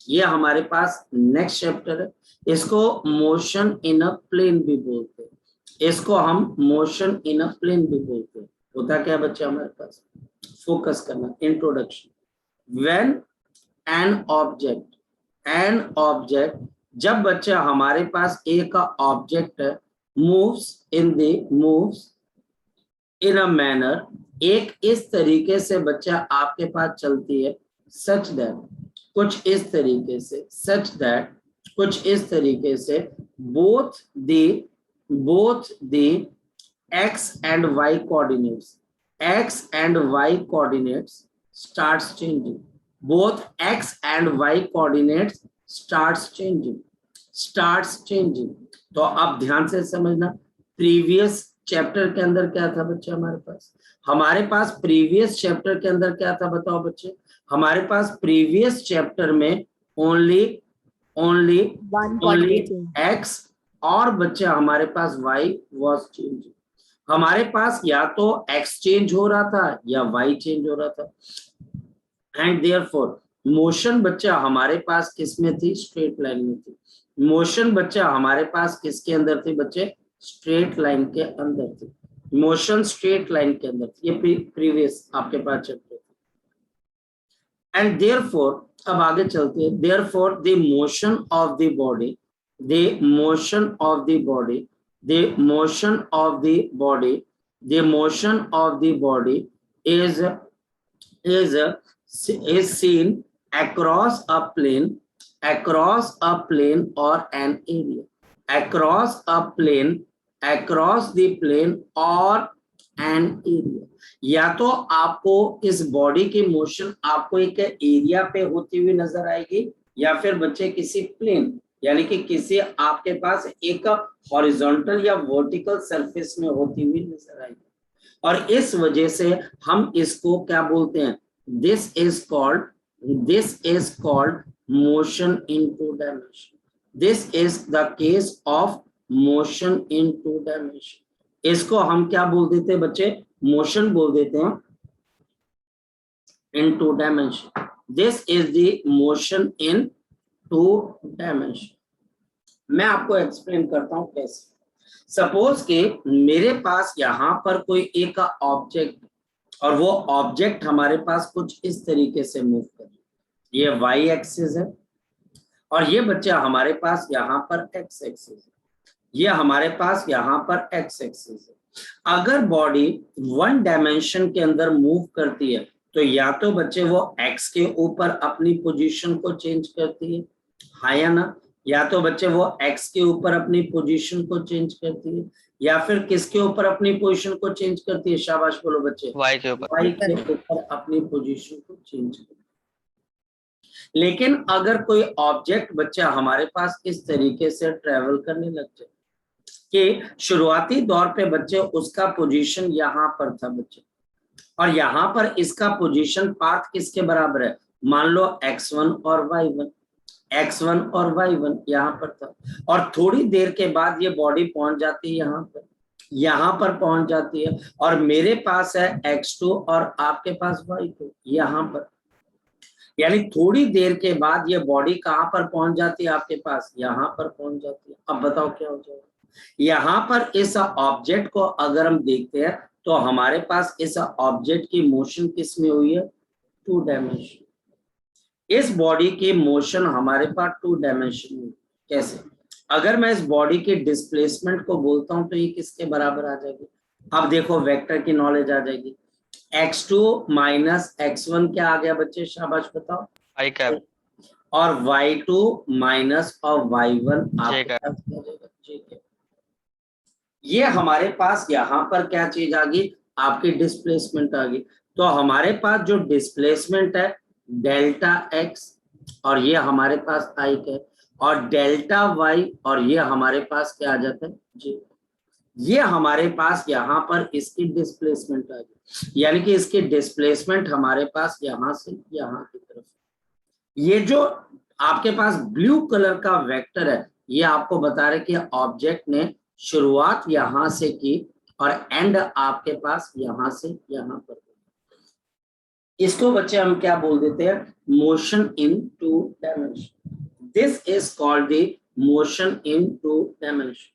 ये हमारे पास नेक्स्ट चैप्टर है। इसको मोशन इन अ प्लेन भी बोलते हैं, इसको हम मोशन इन अ प्लेन भी बोलते हैं। होता क्या बच्चे हमारे पास? फोकस करना, इंट्रोडक्शन। व्हेन एन ऑब्जेक्ट, जब बच्चे हमारे पास एक object moves in a manner, एक इस तरीके से बच्चा आपके पास चलती है, सच दैट, कुछ इस तरीके से, सच दैट, कुछ इस तरीके से, both the X and Y coordinates starts changing. Both x and y coordinates starts changing. तो अब ध्यान से समझना, प्रीवियस चैप्टर के अंदर क्या था बच्चे हमारे पास प्रीवियस चैप्टर के अंदर क्या था बताओ बच्चे? हमारे पास प्रीवियस चैप्टर में ओनली x, और बच्चे हमारे पास y was changing। हमारे पास या तो x चेंज हो रहा था या y चेंज हो रहा था, एंड देयरफॉर मोशन बच्चा हमारे पास किस में थी? स्ट्रेट लाइन में थी। मोशन बच्चा हमारे पास किसके अंदर थी बच्चे? स्ट्रेट लाइन के अंदर थी, मोशन स्ट्रेट लाइन के अंदर थी, ये प्रीवियस आपके पास चैप्टर थी। एंड देयरफॉर, अब आगे चलते हैं, therefore the motion of the body, the motion of the body, the motion of the body, the motion of the body is seen across a plane or an area, across the plane or an area। या तो आपको इस body की motion आपको एक area पे होती हुई नजर आएगी, या फिर बच्चे किसी प्लेन यानी कि किसी आपके पास एक हॉरिजॉन्टल या वर्टिकल सरफेस में होती हुई नजर आएगी। और इस वजह से हम इसको क्या बोलते हैं, this is called motion in two dimension. This is the case of motion in two dimension. इसको हम क्या बोल देते हैं बच्चे, मोशन बोल देते हैं in two dimension. This is the motion in two dimension. मैं आपको एक्सप्लेन करता हूं कैसे। सपोज के मेरे पास यहाँ पर कोई एक ऑब्जेक्ट, और वो ऑब्जेक्ट हमारे पास कुछ इस तरीके से मूव कर रहा है, ये वाई एक्सिस है, और ये बच्चा हमारे पास यहाँ पर एक्स एक्सिस है, ये हमारे पास यहाँ पर एक्स एक्सिस है। अगर बॉडी वन डायमेंशन के अंदर मूव करती है तो या तो बच्चे वो एक्स के ऊपर अपनी पोजीशन को चेंज करती है, हाँ या ना, या तो बच्चे वो एक्स के ऊपर अपनी पोजीशन को चेंज करती है, या फिर किसके ऊपर अपनी पोजीशन को चेंज करती है, शाबाश बोलो बच्चे, वाई के ऊपर, वाई के ऊपर अपनी पोजीशन को चेंज करती है। लेकिन अगर कोई ऑब्जेक्ट बच्चा हमारे पास इस तरीके से ट्रेवल करने लग जाए कि शुरुआती दौर पे बच्चे उसका पोजीशन यहाँ पर था बच्चे, और यहाँ पर इसका पोजीशन पाथ किसके बराबर है, मान लो x1 और y1, x1 और y1 यहाँ पर था, और थोड़ी देर के बाद ये बॉडी पहुंच जाती है यहाँ पर पहुंच जाती है, और मेरे पास है x2 और आपके पास y2 यहाँ पर, यानी थोड़ी देर के बाद ये बॉडी कहाँ पर पहुंच जाती है, आपके पास यहाँ पर पहुंच जाती है। अब बताओ क्या हो जाएगा, यहाँ पर इस ऑब्जेक्ट को अगर हम देखते हैं तो हमारे पास इस ऑब्जेक्ट की मोशन किस में हुई है, टू डायमेंशन। इस बॉडी की मोशन हमारे पास टू डायमेंशन में, कैसे, अगर मैं इस बॉडी के डिस्प्लेसमेंट को बोलता हूं तो ये किसके बराबर आ जाएगी, अब देखो वेक्टर की नॉलेज आ जाएगी, x2 माइनस x1 क्या आ गया बच्चे, शाबाश बताओ, आई कैप, और y2 माइनस और y1 आपके J पास क्या जाएगा, J कैप। ये हमारे पास यहाँ पर क्या चीज आ गई, आपकी डिस्प्लेसमेंट आ गई। तो हमारे पास जो डिस्प्लेसमेंट है डेल्टा x, और ये हमारे पास आई है, और डेल्टा y, और ये हमारे पास क्या आ जाता है, जी। ये हमारे पास यहाँ पर इसकी डिस्प्लेसमेंट आ गई, यानी कि इसकी डिस्प्लेसमेंट हमारे पास यहाँ से यहाँ की तरफ। ये जो आपके पास ब्लू कलर का वेक्टर है, ये आपको बता रहे कि ऑब्जेक्ट ने शुरुआत यहाँ से की और एंड आपके पास यहाँ से यहाँ पर। इसको बच्चे हम क्या बोल देते हैं, motion in two dimension. This is called the motion in two dimension.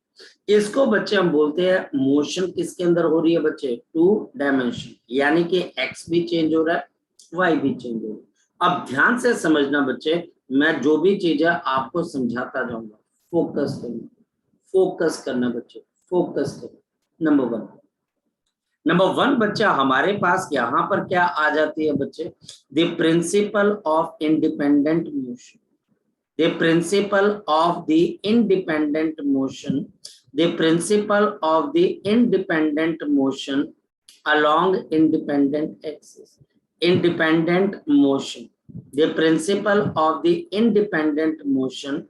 इसको बच्चे हम बोलते हैं मोशन किसके अंदर हो रही है बच्चे, टू डायमेंशन, यानी कि एक्स भी चेंज हो रहा है, वाई भी चेंज हो रहा है। अब ध्यान से समझना बच्चे, मैं जो भी चीज है आपको समझाता जाऊंगा, फोकस करना, फोकस करना बच्चे, फोकस करना। नंबर वन बच्चा हमारे पास यहाँ पर क्या आ जाती है बच्चे, the principle of independent motion, the principle of the independent motion, the principle of the independent motion along independent axis, independent motion, the principle of the independent motion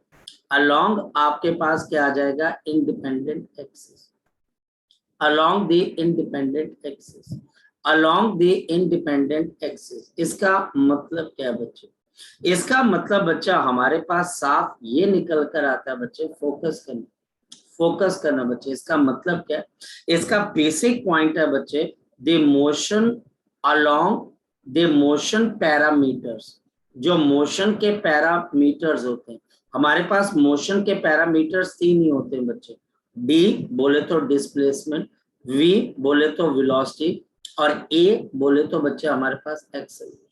along आपके पास क्या आ जाएगा, independent axis, along the independent axis, along the independent axis। इसका मतलब क्या है बच्चे, इसका मतलब बच्चा हमारे पास साफ ये निकल कर आता है बच्चे, फोकस करना, फोकस करना बच्चे। इसका मतलब क्या है, इसका बेसिक पॉइंट है बच्चे, the motion along the motion parameters. जो मोशन के पैरामीटर्स होते हैं, हमारे पास मोशन के पैरामीटर्स तीन ही होते हैं बच्चे, डी बोले तो डिस्प्लेसमेंट, वी बोले तो वेलोसिटी और ए बोले तो बच्चे हमारे पास एक्सेलरेशन।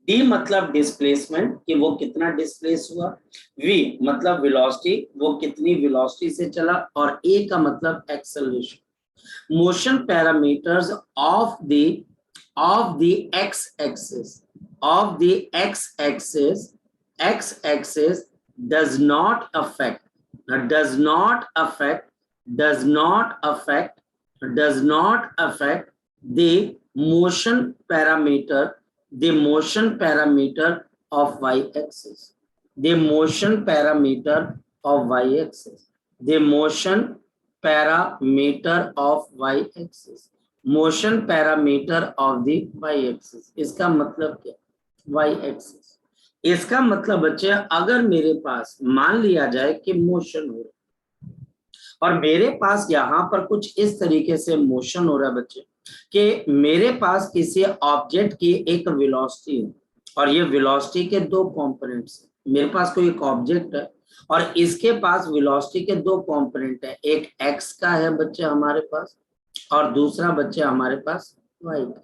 डी मतलब डिस्प्लेसमेंट कि वो कितना डिस्प्लेस हुआ, वी मतलब वेलोसिटी वो कितनी वेलोसिटी से चला, और ए का मतलब acceleration. Motion parameters of the x axis does not affect the motion parameter of y axis, the motion parameter of y axis, the motion parameter of y axis, motion parameter of the y axis। इसका मतलब क्या, y axis, इसका मतलब बच्चे अगर मेरे पास मान लिया जाए कि मोशन हो रहा है और मेरे पास यहाँ पर कुछ इस तरीके से मोशन हो रहा है बच्चे कि मेरे पास किसी ऑब्जेक्ट की एक वेलोसिटी है और ये वेलोसिटी के दो कंपोनेंट्स हैं। मेरे पास कोई एक ऑब्जेक्ट है और इसके पास वेलोसिटी के दो कंपोनेंट है, एक एक्स का है बच्चे हमारे पास और दूसरा बच्चे हमारे पास वाई का।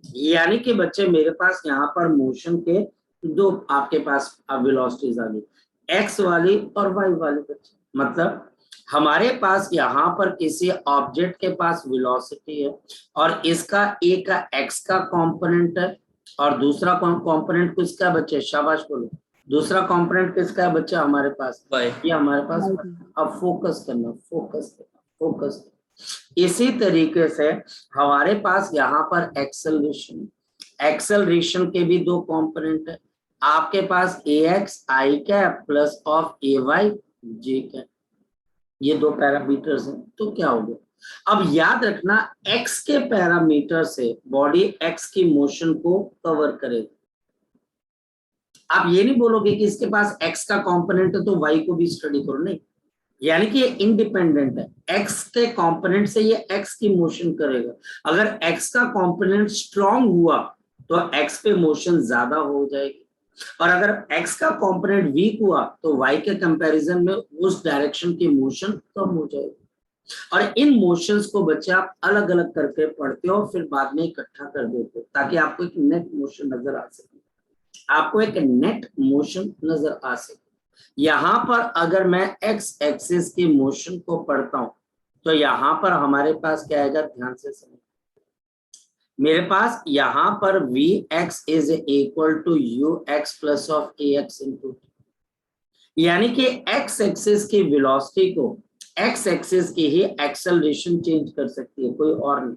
यानी कि बच्चे मेरे पास यहाँ पर मोशन के दो आपके पास वेलोसिटीज आ गई, एक्स वाली और वाई वाली बच्चे। मतलब हमारे पास यहाँ पर किसी ऑब्जेक्ट के पास वेलोसिटी है और इसका ए का एक्स का कंपोनेंट है और दूसरा कंपोनेंट किसका बच्चे, शाबाश बोलो, दूसरा कंपोनेंट किसका है बच्चे हमारे पास, ये हमारे पास। अब फोकस करना। इसी तरीके से हमारे पास यहाँ पर एक्सेलरेशन के भी दो कंपोनेंट है, आपके पास ax i cap plus of ay j cap, ये दो पैरामीटर्स हैं। तो क्या हो गया, अब याद रखना x के पैरामीटर से बॉडी x की मोशन को कवर करेगा। आप ये नहीं बोलोगे कि इसके पास x का कंपोनेंट है तो y को भी स्टडी करो, नहीं, यानी कि ये इंडिपेंडेंट है, x के कंपोनेंट से ये x की मोशन करेगा। अगर x का कंपोनेंट स्ट्रांग हुआ तो x पे मोशन ज्यादा हो जाएगी और अगर x का कंपोनेंट वीक हुआ तो y के कंपैरिजन में उस डायरेक्शन की मोशन कम हो जाएगी। और इन मोशंस को बच्चे आप अलग अलग करके पढ़ते हो फिर बाद में इकट्ठा कर देते हो ताकि आपको एक नेट मोशन नजर आ सके, यहाँ पर अगर मैं x एक्सिस की मोशन को पढ़ता हूं तो यहाँ पर हमारे पास क्या आएगा, ध्यान से समझ। मेरे पास यहाँ पर Vx is equal to ux plus of ax into t, यानी कि x एक्सिस की वेलोसिटी को x एक्सिस की ही एक्सेलरेशन चेंज कर सकती है, कोई और नहीं।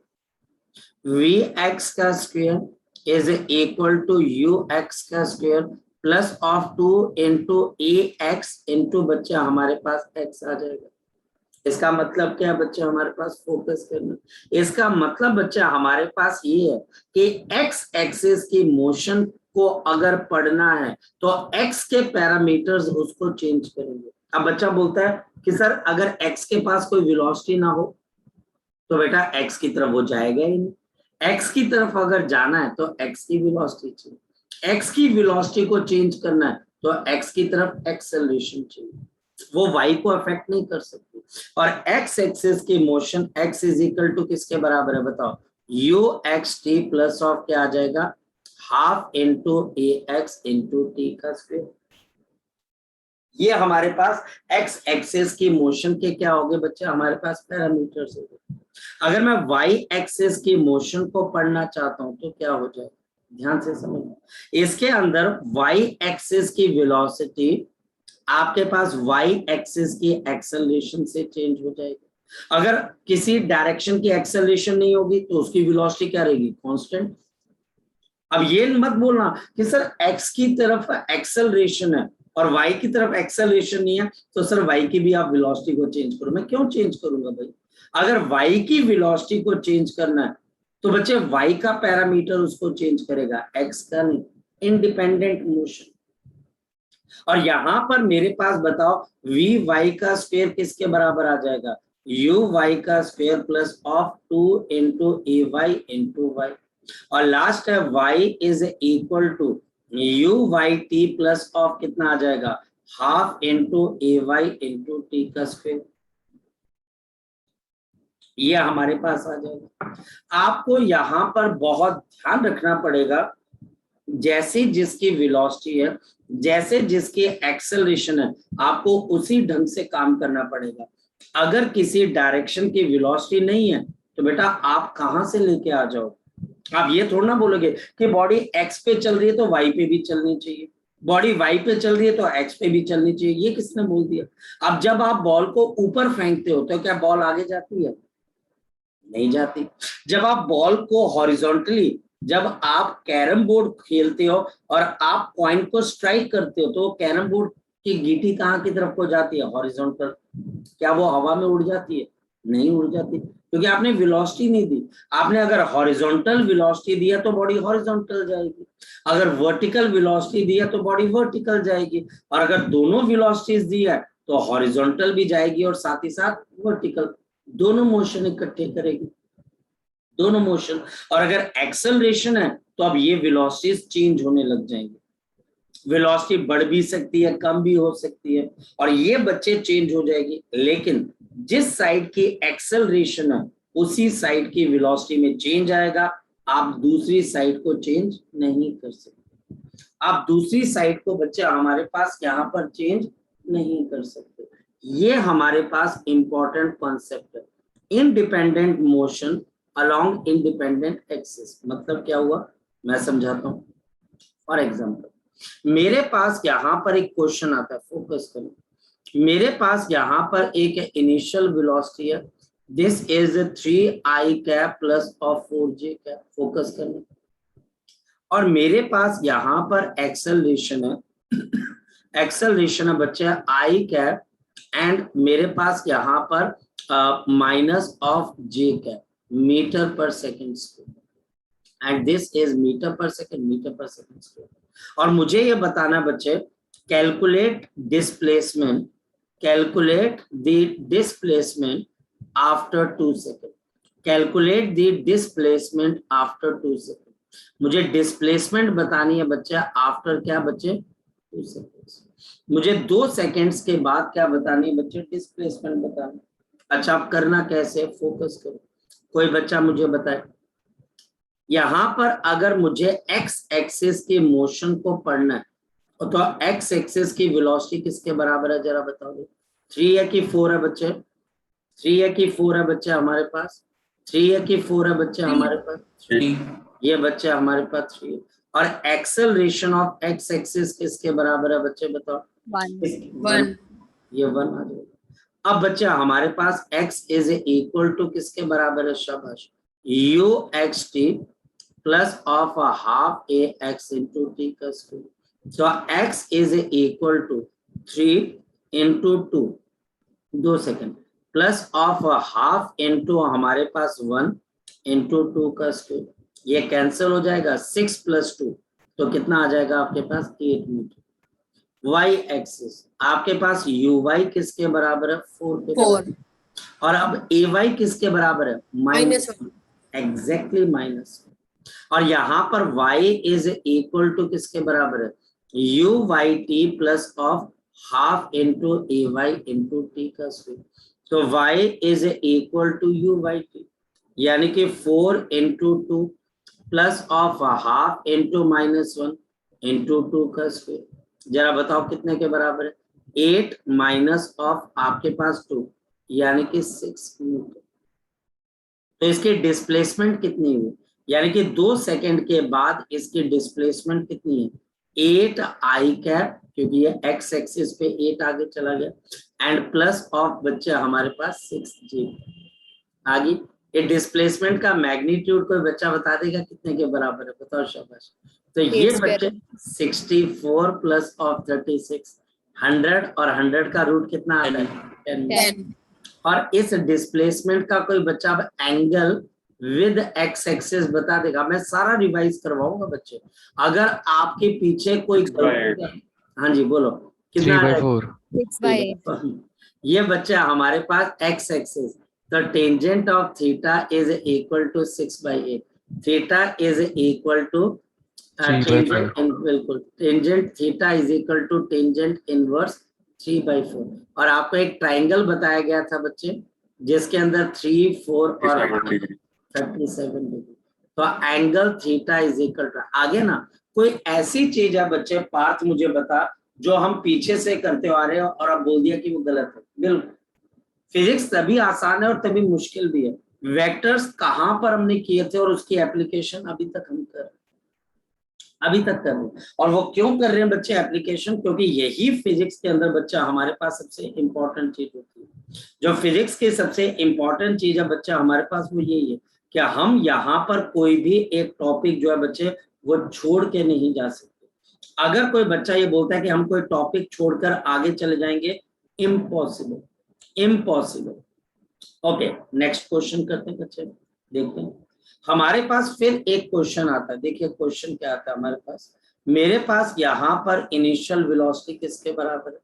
Vx का square is equal to ux का square plus of 2 into ax into बच्चे हमारे पास x आ जाएगा। इसका मतलब क्या बच्चे, हमारे पास फोकस करना, इसका मतलब बच्चा हमारे पास ये है कि x एक्सिस की मोशन को अगर पढ़ना है तो x के पैरामीटर्स उसको चेंज करेंगे। अब बच्चा बोलता है कि सर अगर x के पास कोई वेलोसिटी ना हो तो बेटा x की तरफ वो जाएगा ही नहीं, x की तरफ अगर जाना है तो x की वेलोसिटी चाहिए, x की वेलोसिटी को चेंज करना है तो x की तरफ एक्सेलरेशन चाहिए, वो y को अफेक्ट नहीं कर सकती। और x एक्सिस की motion x is equal to किसके बराबर है बताओ, uxt प्लस ऑफ क्या आ जाएगा, half into ax into t का स्क्वायर। ये हमारे पास x एक्सिस की मोशन के क्या हो गए बच्चे, हमारे पास पैरामीटर्स हो गए। अगर मैं y एक्सिस की मोशन को पढ़ना चाहता हूं तो क्या हो जाएगा, ध्यान से समझना। इसके अंदर y एक्सिस की वेलोसिटी आपके पास y एक्सिस की एक्सेलरेशन से चेंज हो जाएगी। अगर किसी डायरेक्शन की एक्सेलरेशन नहीं होगी तो उसकी वेलोसिटी क्या रहेगी, कांस्टेंट। अब ये मत बोलना कि सर x की तरफ एक्सेलरेशन है और y की तरफ एक्सेलरेशन नहीं है तो सर y की भी आप वेलोसिटी को चेंज करो। मैं क्यों चेंज करूंगा भाई, अगर y की वेलोसिटी को चेंज करना है तो बच्चे y का पैरामीटर उसको चेंज करेगा, x का नहीं, इंडिपेंडेंट मोशन। और यहाँ पर मेरे पास बताओ vy का स्क्वायर किसके बराबर आ जाएगा, uy का square plus of 2 into ay into y, और लास्ट है y is equal to uyt plus of कितना आ जाएगा, half into ay into t का स्क्वायर। ये हमारे पास आ जाएगा। आपको यहाँ पर बहुत ध्यान रखना पड़ेगा, जैसे जिसकी वेलोसिटी है, जैसे जिसकी एक्सेलरेशन है, आपको उसी ढंग से काम करना पड़ेगा। अगर किसी डायरेक्शन की वेलोसिटी नहीं है तो बेटा आप कहां से लेके आ जाओ। आप ये थोड़ा ना बोलोगे कि बॉडी एक्स पे चल रही है तो वाई पे भी चलनी चाहिए, बॉडी वाई पे चल रही है तो एक्स पे भी चलनी चाहिए, ये किसने बोल दिया। अब जब आप बॉल को ऊपर फेंकते हो तो क्या बॉल आगे जाती है? नहीं जाती। जब आप बॉल को हॉरिजॉन्टली, जब आप कैरम बोर्ड खेलते हो और आप कॉइन को स्ट्राइक करते हो तो कैरम बोर्ड की गीटी कहाँ की तरफ को जाती है? हॉरिजॉन्टल। क्या वो हवा में उड़ जाती है? नहीं उड़ जाती, क्योंकि आपने वेलोसिटी नहीं दी। आपने अगर हॉरिजॉन्टल वेलोसिटी दिया तो बॉडी हॉरिजॉन्टल जाएगी, अगर वर्टिकल वेलोसिटी दिया तो बॉडी वर्टिकल जाएगी, और अगर दोनों वेलोसिटीज दी है तो हॉरिजॉन्टल भी जाएगी और साथ ही साथ वर्टिकल, दोनों मोशन इकट्ठे करेगी, दोनों मोशन। और अगर एक्सेलरेशन है तो अब ये वेलोसिटीज चेंज होने लग जाएंगे, वेलोसिटी बढ़ भी सकती है, कम भी हो सकती है, और ये बच्चे चेंज हो जाएगी। लेकिन जिस साइड की एक्सेलरेशन है उसी साइड की वेलोसिटी में चेंज आएगा, आप दूसरी साइड को चेंज नहीं कर सकते। आप दूसरी साइड को बच्चे हमारे पास यहाँ पर चेंज नहीं कर सकते। ये हमारे पास इंपॉर्टेंट कॉन्सेप्ट है, independent motion along independent axis. मतलब क्या हुआ, मैं समझाता हूँ। फॉर एग्जाम्पल, मेरे पास यहाँ पर एक क्वेश्चन आता है, फोकस करो। मेरे पास यहाँ पर एक इनिशियल वेलोसिटी है, this is 3i cap plus of 4j cap, focus करना। और मेरे पास यहाँ पर एक्सेलरेशन है, एक्सेलरेशन है बच्चे i कैप, एंड मेरे पास यहाँ पर minus of j cap, metre per second square, and this is metre per second square. और मुझे ये बताना बच्चे, calculate displacement, calculate the displacement after 2 second, calculate the displacement after 2 second. मुझे डिस्प्लेसमेंट बतानी है बच्चे आफ्टर क्या बच्चे? 2 सेकेंड्स। मुझे 2 सेकेंड्स के बाद क्या बतानी है बच्चे? डिस्प्लेसमेंट बतानी। अच्छा, आप करना कैसे, फोकस करो। कोई बच्चा मुझे बताए, यहां पर अगर मुझे एक्स एक्सिस के मोशन को पढ़ना है तो एक्स एक्सिस की वेलोसिटी किसके बराबर है, जरा बताओ। 3 है कि 4 है बच्चे? 3 है कि 4 है बच्चे हमारे पास? 3 है कि 4 है बच्चे हमारे पास? 3। ये बच्चे हमारे पास 3 है। और एक्सेलरेशन ऑफ एक्स एक्सिस किसके बराबर है बच्चे, बताओ? 1। ये 1 आ जाएगा। अब बच्चे हमारे पास x इज इक्वल टू किसके बराबर है? शाबाश, u x t plus of half a x into T का square. So x is equal to 3 into 2 second, plus of half into हमारे पास 1 इंटू 2 का स्क्वायर। ये कैंसिल हो जाएगा, 6 प्लस 2 तो कितना आ जाएगा आपके पास? 8 मीटर। y एक्सिस आपके पास uy किसके बराबर है? 4 के बराबर। और अब ay किसके बराबर है? -1, एग्जैक्टली -1। और यहाँ पर y इज इक्वल टू किसके बराबर है? u/t plus of half into ay into T का स्क्वायर। तो y is equal to u/t, यानी कि 4 into 2 plus of half into -1 into 2 का स्क्वायर। जरा बताओ कितने के बराबर है? 8 माइनस ऑफ आपके पास 2, यानी कि 6 मीटर। तो इसकी डिस्प्लेसमेंट कितनी हुई? यानी कि 2 सेकेंड के बाद इसकी डिस्प्लेसमेंट कितनी है? 8i कैप, क्योंकि ये x एक्सिस पे 8 आगे चला गया, एंड प्लस ऑफ बच्चे हमारे पास 6j आगे। ये डिस्प्लेसमेंट का मैग्नीट्यूड कोई बच्चा बता देगा कितने के बराबर है? बताओ शाबाश। तो ये बच्चे 64 प्लस ऑफ 36, 100, और 100 का रूट कितना आता है? 10। और इस डिस्प्लेसमेंट का कोई बच्चा अब एंगल विद एक्स एक्सिस बता देगा? मैं सारा रिवाइज करवाऊंगा बच्चे। अगर आपके पीछे कोई हाँ जी बोलो कितना? 6/8 ये बच्चे हमारे पास एक्स एक्सिस, तो tangent of theta is equal to 6/8। Theta is equal to बिल्कुल, tangent theta is equal to tangent inverse 3/4। और आपको एक ट्राइंगल बताया गया था बच्चे, जिसके अंदर 3, 4 और 37 डिग्री 37 डिग्री। तो angle theta is equal to, आगे ना कोई ऐसी चीज है बच्चे, पार्थ मुझे बता, जो हम पीछे से करते आ रहे हो और अब बोल दिया कि वो गलत है। बिल्कुल, फिजिक्स तभी आसान है और तभी मुश्किल भी है। वेक्टर्स कहां पर हमने किए थे और उसकी एप्लीकेशन अभी तक हम कर रहे हैं। और वो क्यों कर रहे हैं बच्चे एप्लीकेशन? क्योंकि यही फिजिक्स के अंदर बच्चा हमारे पास सबसे इंपॉर्टेंट चीज होती है। जो फिजिक्स की सबसे इंपॉर्टेंट चीज है बच्चा हमारे पास, वो यही है कि हम यहाँ पर कोई भी एक टॉपिक जो है बच्चे वो छोड़ के नहीं जा सकते। अगर कोई बच्चा ये बोलता है कि हम कोई टॉपिक छोड़कर आगे चले जाएंगे, impossible, impossible. Okay, next question करते हैं बच्चे, देखते हैं। हमारे पास फिर एक क्वेश्चन आता है। देखिए क्वेश्चन क्या आता है हमारे पास। मेरे पास यहाँ पर इनिशियल वेलोसिटी किसके बराबर है?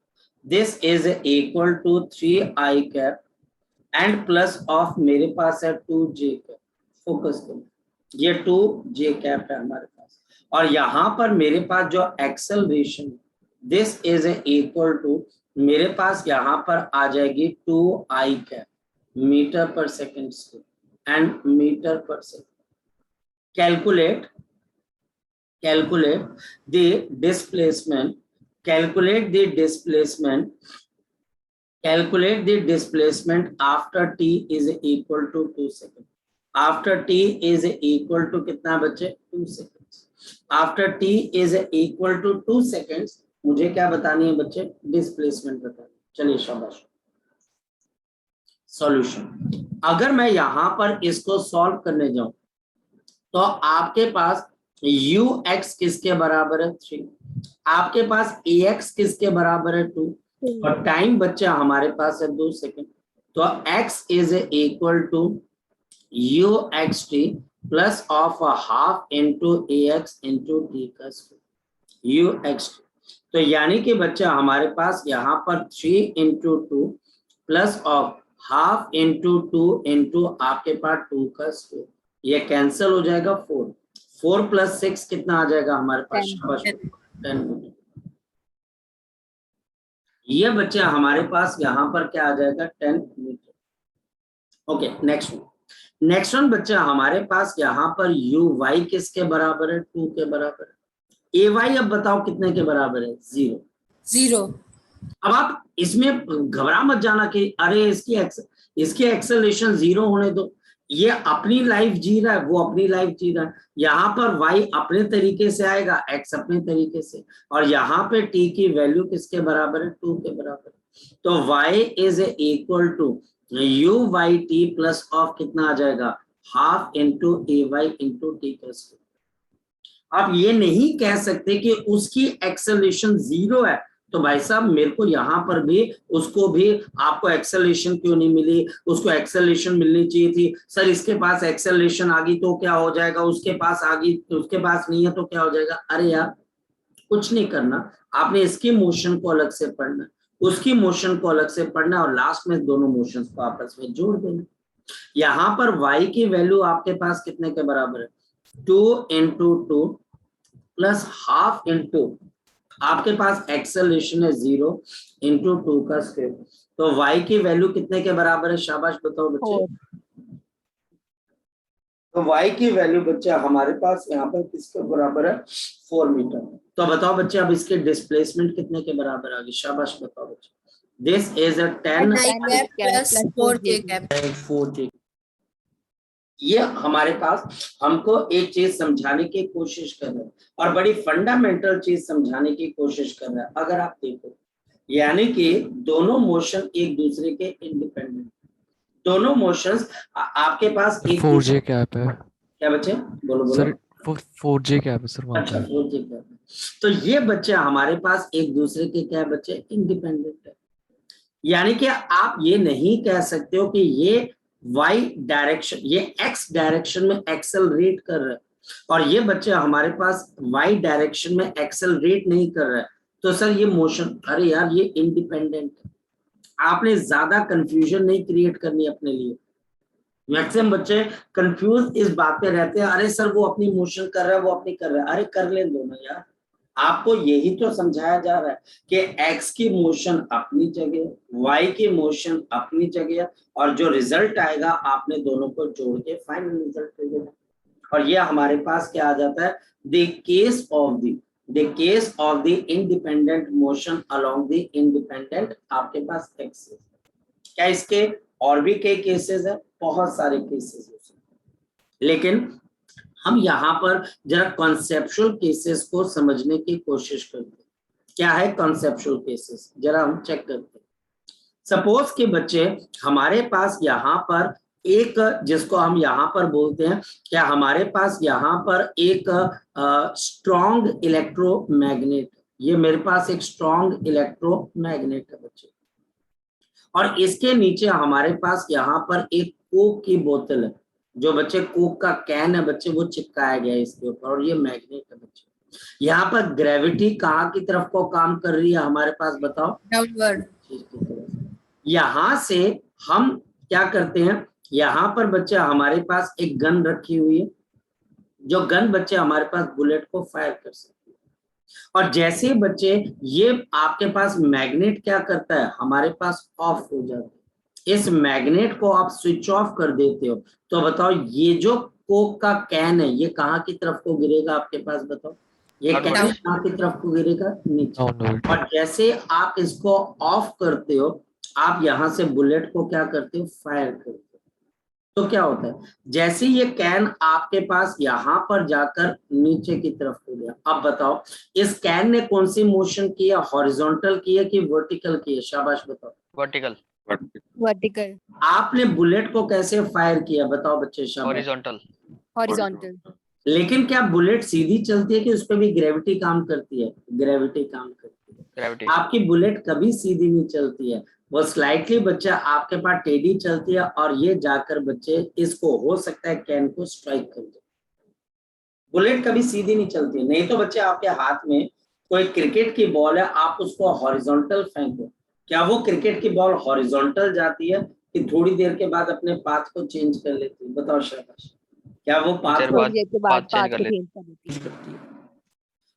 This is equal to 3i cap and plus of मेरे पास है 2j कैप। फोकस करो, ये 2j कैप है हमारे पास। और यहाँ पर मेरे पास जो acceleration, this is equal to, मेरे पास यहाँ पर आ जाएगी 2i cap metre per second and metre per second. calculate the displacement, calculate the displacement after t is equal to 2 seconds. After t is equal to कितना बच्चे? 2 seconds. After t is equal to 2 seconds मुझे क्या बतानी है बच्चे? Displacement बतानी। चलिए शाबाश। सॉल्यूशन, अगर मैं यहां पर इसको सॉल्व करने जाऊं तो आपके पास ux किसके बराबर है? 3, आपके पास ax किसके बराबर है? 2, और टाइम बच्चा हमारे पास है 2 सेकंड। तो x is equal to uxt plus of half into ax into t का स्क्वायर uxt। तो यानी कि बच्चा हमारे पास यहाँ पर 3 into 2 plus of half into 2 into आपके पास 2 का स्क्वायर, ये कैंसिल हो जाएगा। 4 प्लस 6 कितना आ जाएगा हमारे पास? 10 मीटर। ये बच्चे हमारे पास यहाँ पर क्या आ जाएगा? 10 मीटर। ओके, नेक्स्ट वन बच्चा हमारे पास यहाँ पर uy किसके बराबर है? 2 के बराबर है। ay अब बताओ कितने के बराबर है? 0। अब आप इसमें घबरा मत जाना कि अरे इसकी एक्सेलरेशन 0 होने दो। ये अपनी लाइफ जी रहा है, वो अपनी लाइफ जी रहा है। यहाँ पर y अपने तरीके से आएगा, x अपने तरीके से, और यहाँ पे t की वैल्यू किसके बराबर है? 2 के बराबर है। तो y is equal to uy t plus of कितना आ जाएगा? Half into ay into T का स्क्वायर। आप ये नहीं कह सकते कि उसकी एक्सेलरेशन 0 है तो भाई साहब मेरे को यहाँ पर भी उसको भी आपको एक्सेलरेशन क्यों नहीं मिली? उसको एक्सेलरेशन मिलनी चाहिए थी। सर इसके पास एक्सेलरेशन आ गई तो क्या हो जाएगा? उसके पास आ गई तो उसके पास नहीं है तो क्या हो जाएगा? अरे यार कुछ नहीं करना, आपने इसकी मोशन को अलग से पढ़ना, उसकी मोशन को अलग से पढ़ना और लास्ट में दोनों मोशन को आपस में जोड़ देना। यहाँ पर y की वैल्यू आपके पास कितने के बराबर है? 2 इंटू 2 प्लस हाफ इंटू आपके पास एक्सेलरेशन है 0 इंटू 2 का स्क्वायर। तो y की वैल्यू कितने के बराबर है? शाबाश बताओ बच्चे। तो y की वैल्यू बच्चे हमारे पास यहाँ पर किसके बराबर है? 4 मीटर। तो बताओ बच्चे अब इसके डिस्प्लेसमेंट कितने के बराबर आ गई? शाबाश बताओ बच्चे। This is a 10 10i plus 4j cap। 4j। ये हमारे पास हमको एक चीज समझाने की कोशिश कर रहे हैं और बड़ी फंडामेंटल चीज समझाने की कोशिश कर रहे हैं। अगर आप देखो यानी कि दोनों मोशन एक दूसरे के इंडिपेंडेंट, दोनों मोशंस आपके पास एक 4J कैप है क्या बच्चे? बोलो सर, 4J कैप है सर। अच्छा 4J कैप है। तो ये बच्चे हमारे पास एक दूसरे के क्या बच्चे? इंडिपेंडेंट है। यानी कि आप ये नहीं कह सकते हो कि ये y डायरेक्शन, ये x डायरेक्शन में एक्सेलरेट कर रहा है और ये बच्चे हमारे पास y डायरेक्शन में एक्सेलरेट नहीं कर रहा है, तो सर ये मोशन, अरे यार ये इंडिपेंडेंट है। आपने ज्यादा कंफ्यूजन नहीं क्रिएट करनी अपने लिए। मैक्सिमम बच्चे कंफ्यूज इस बात पे रहते हैं, अरे सर वो अपनी मोशन कर रहा है, वो अपनी कर रहा है। अरे कर ले दो ना यार, आपको यही तो समझाया जा रहा है कि x की मोशन अपनी जगह, y की मोशन अपनी जगह, और जो रिजल्ट आएगा आपने दोनों को जोड़ के फाइनल रिजल्ट दे देना। और ये हमारे पास क्या आ जाता है, the case of the independent motion along the independent आपके पास एक्सिस। क्या इसके और भी कई केसेस है? बहुत सारे केसेस है, लेकिन हम यहाँ पर जरा कॉन्सेप्चुअल केसेस को समझने की कोशिश करते हैं। क्या है कॉन्सेप्चुअल केसेस, जरा हम चेक करते हैं। सपोज के बच्चे हमारे पास यहाँ पर एक, जिसको हम यहाँ पर बोलते हैं, क्या हमारे पास यहाँ पर एक स्ट्रॉन्ग इलेक्ट्रोमैग्नेट, ये मेरे पास एक स्ट्रॉन्ग इलेक्ट्रोमैग्नेट है बच्चे, और इसके नीचे हमारे पास यहाँ पर एक कोक की बोतल है, जो बच्चे कोक का कैन है बच्चे, वो चिपकाया गया है इसके ऊपर, और ये मैग्नेट है बच्चे। यहाँ पर ग्रेविटी कहाँ की तरफ को काम कर रही है हमारे पास, बताओ? डाउनवर्ड। यहाँ से हम क्या करते हैं, यहाँ पर बच्चे हमारे पास एक गन रखी हुई है, जो गन बच्चे हमारे पास बुलेट को फायर कर सकते हैं। और जैसे बच्चे ये आपके पास मैग्नेट क्या करता है, हमारे पास ऑफ हो जाता है। इस मैग्नेट को आप स्विच ऑफ कर देते हो, तो बताओ ये जो कोक का कैन है ये कहाँ की तरफ को गिरेगा आपके पास, बताओ? ये कैन कहाँ की तरफ को गिरेगा, नीचे। और जैसे आप इसको ऑफ करते हो, आप यहाँ से बुलेट को क्या करते हो, फायर करते हो। तो क्या होता है, जैसे ये कैन आपके पास यहाँ पर जाकर नीचे की तरफ हो गया, अब बताओ इस कैन ने कौन सी मोशन की है, हॉरिजॉन्टल की है कि वर्टिकल की है? शाबाश बताओ। वर्टिकल। वर्टिकल। आपने बुलेट को कैसे फायर किया, बताओ बच्चे? शाबाश। हॉरिजॉन्टल। हॉरिजॉन्टल। लेकिन क्या बुलेट सीधी चलती है कि उस पर भी ग्रेविटी काम करती है? ग्रेविटी काम करती है। ग्रेविटी। आपकी बुलेट कभी सीधी नहीं चलती है, वो स्लाइटली बच्चा आपके पास टेढ़ी चलती है, और ये जाकर बच्चे इसको हो सकता है कैन को स्ट्राइक कर दे। बुलेट कभी सीधी नहीं चलती है। नहीं तो बच्चे आपके हाथ में कोई क्रिकेट की बॉल है, आप उसको हॉरिजॉन्टल फेंको, क्या वो क्रिकेट की बॉल हॉरिजॉन्टल जाती है कि थोड़ी देर के बाद अपने पाथ को चेंज कर लेती है? बताओ शाबाश। क्या वो पाथ थोड़ी देर के बाद चेंज पाथ कर को लेती चेंज कर देती है।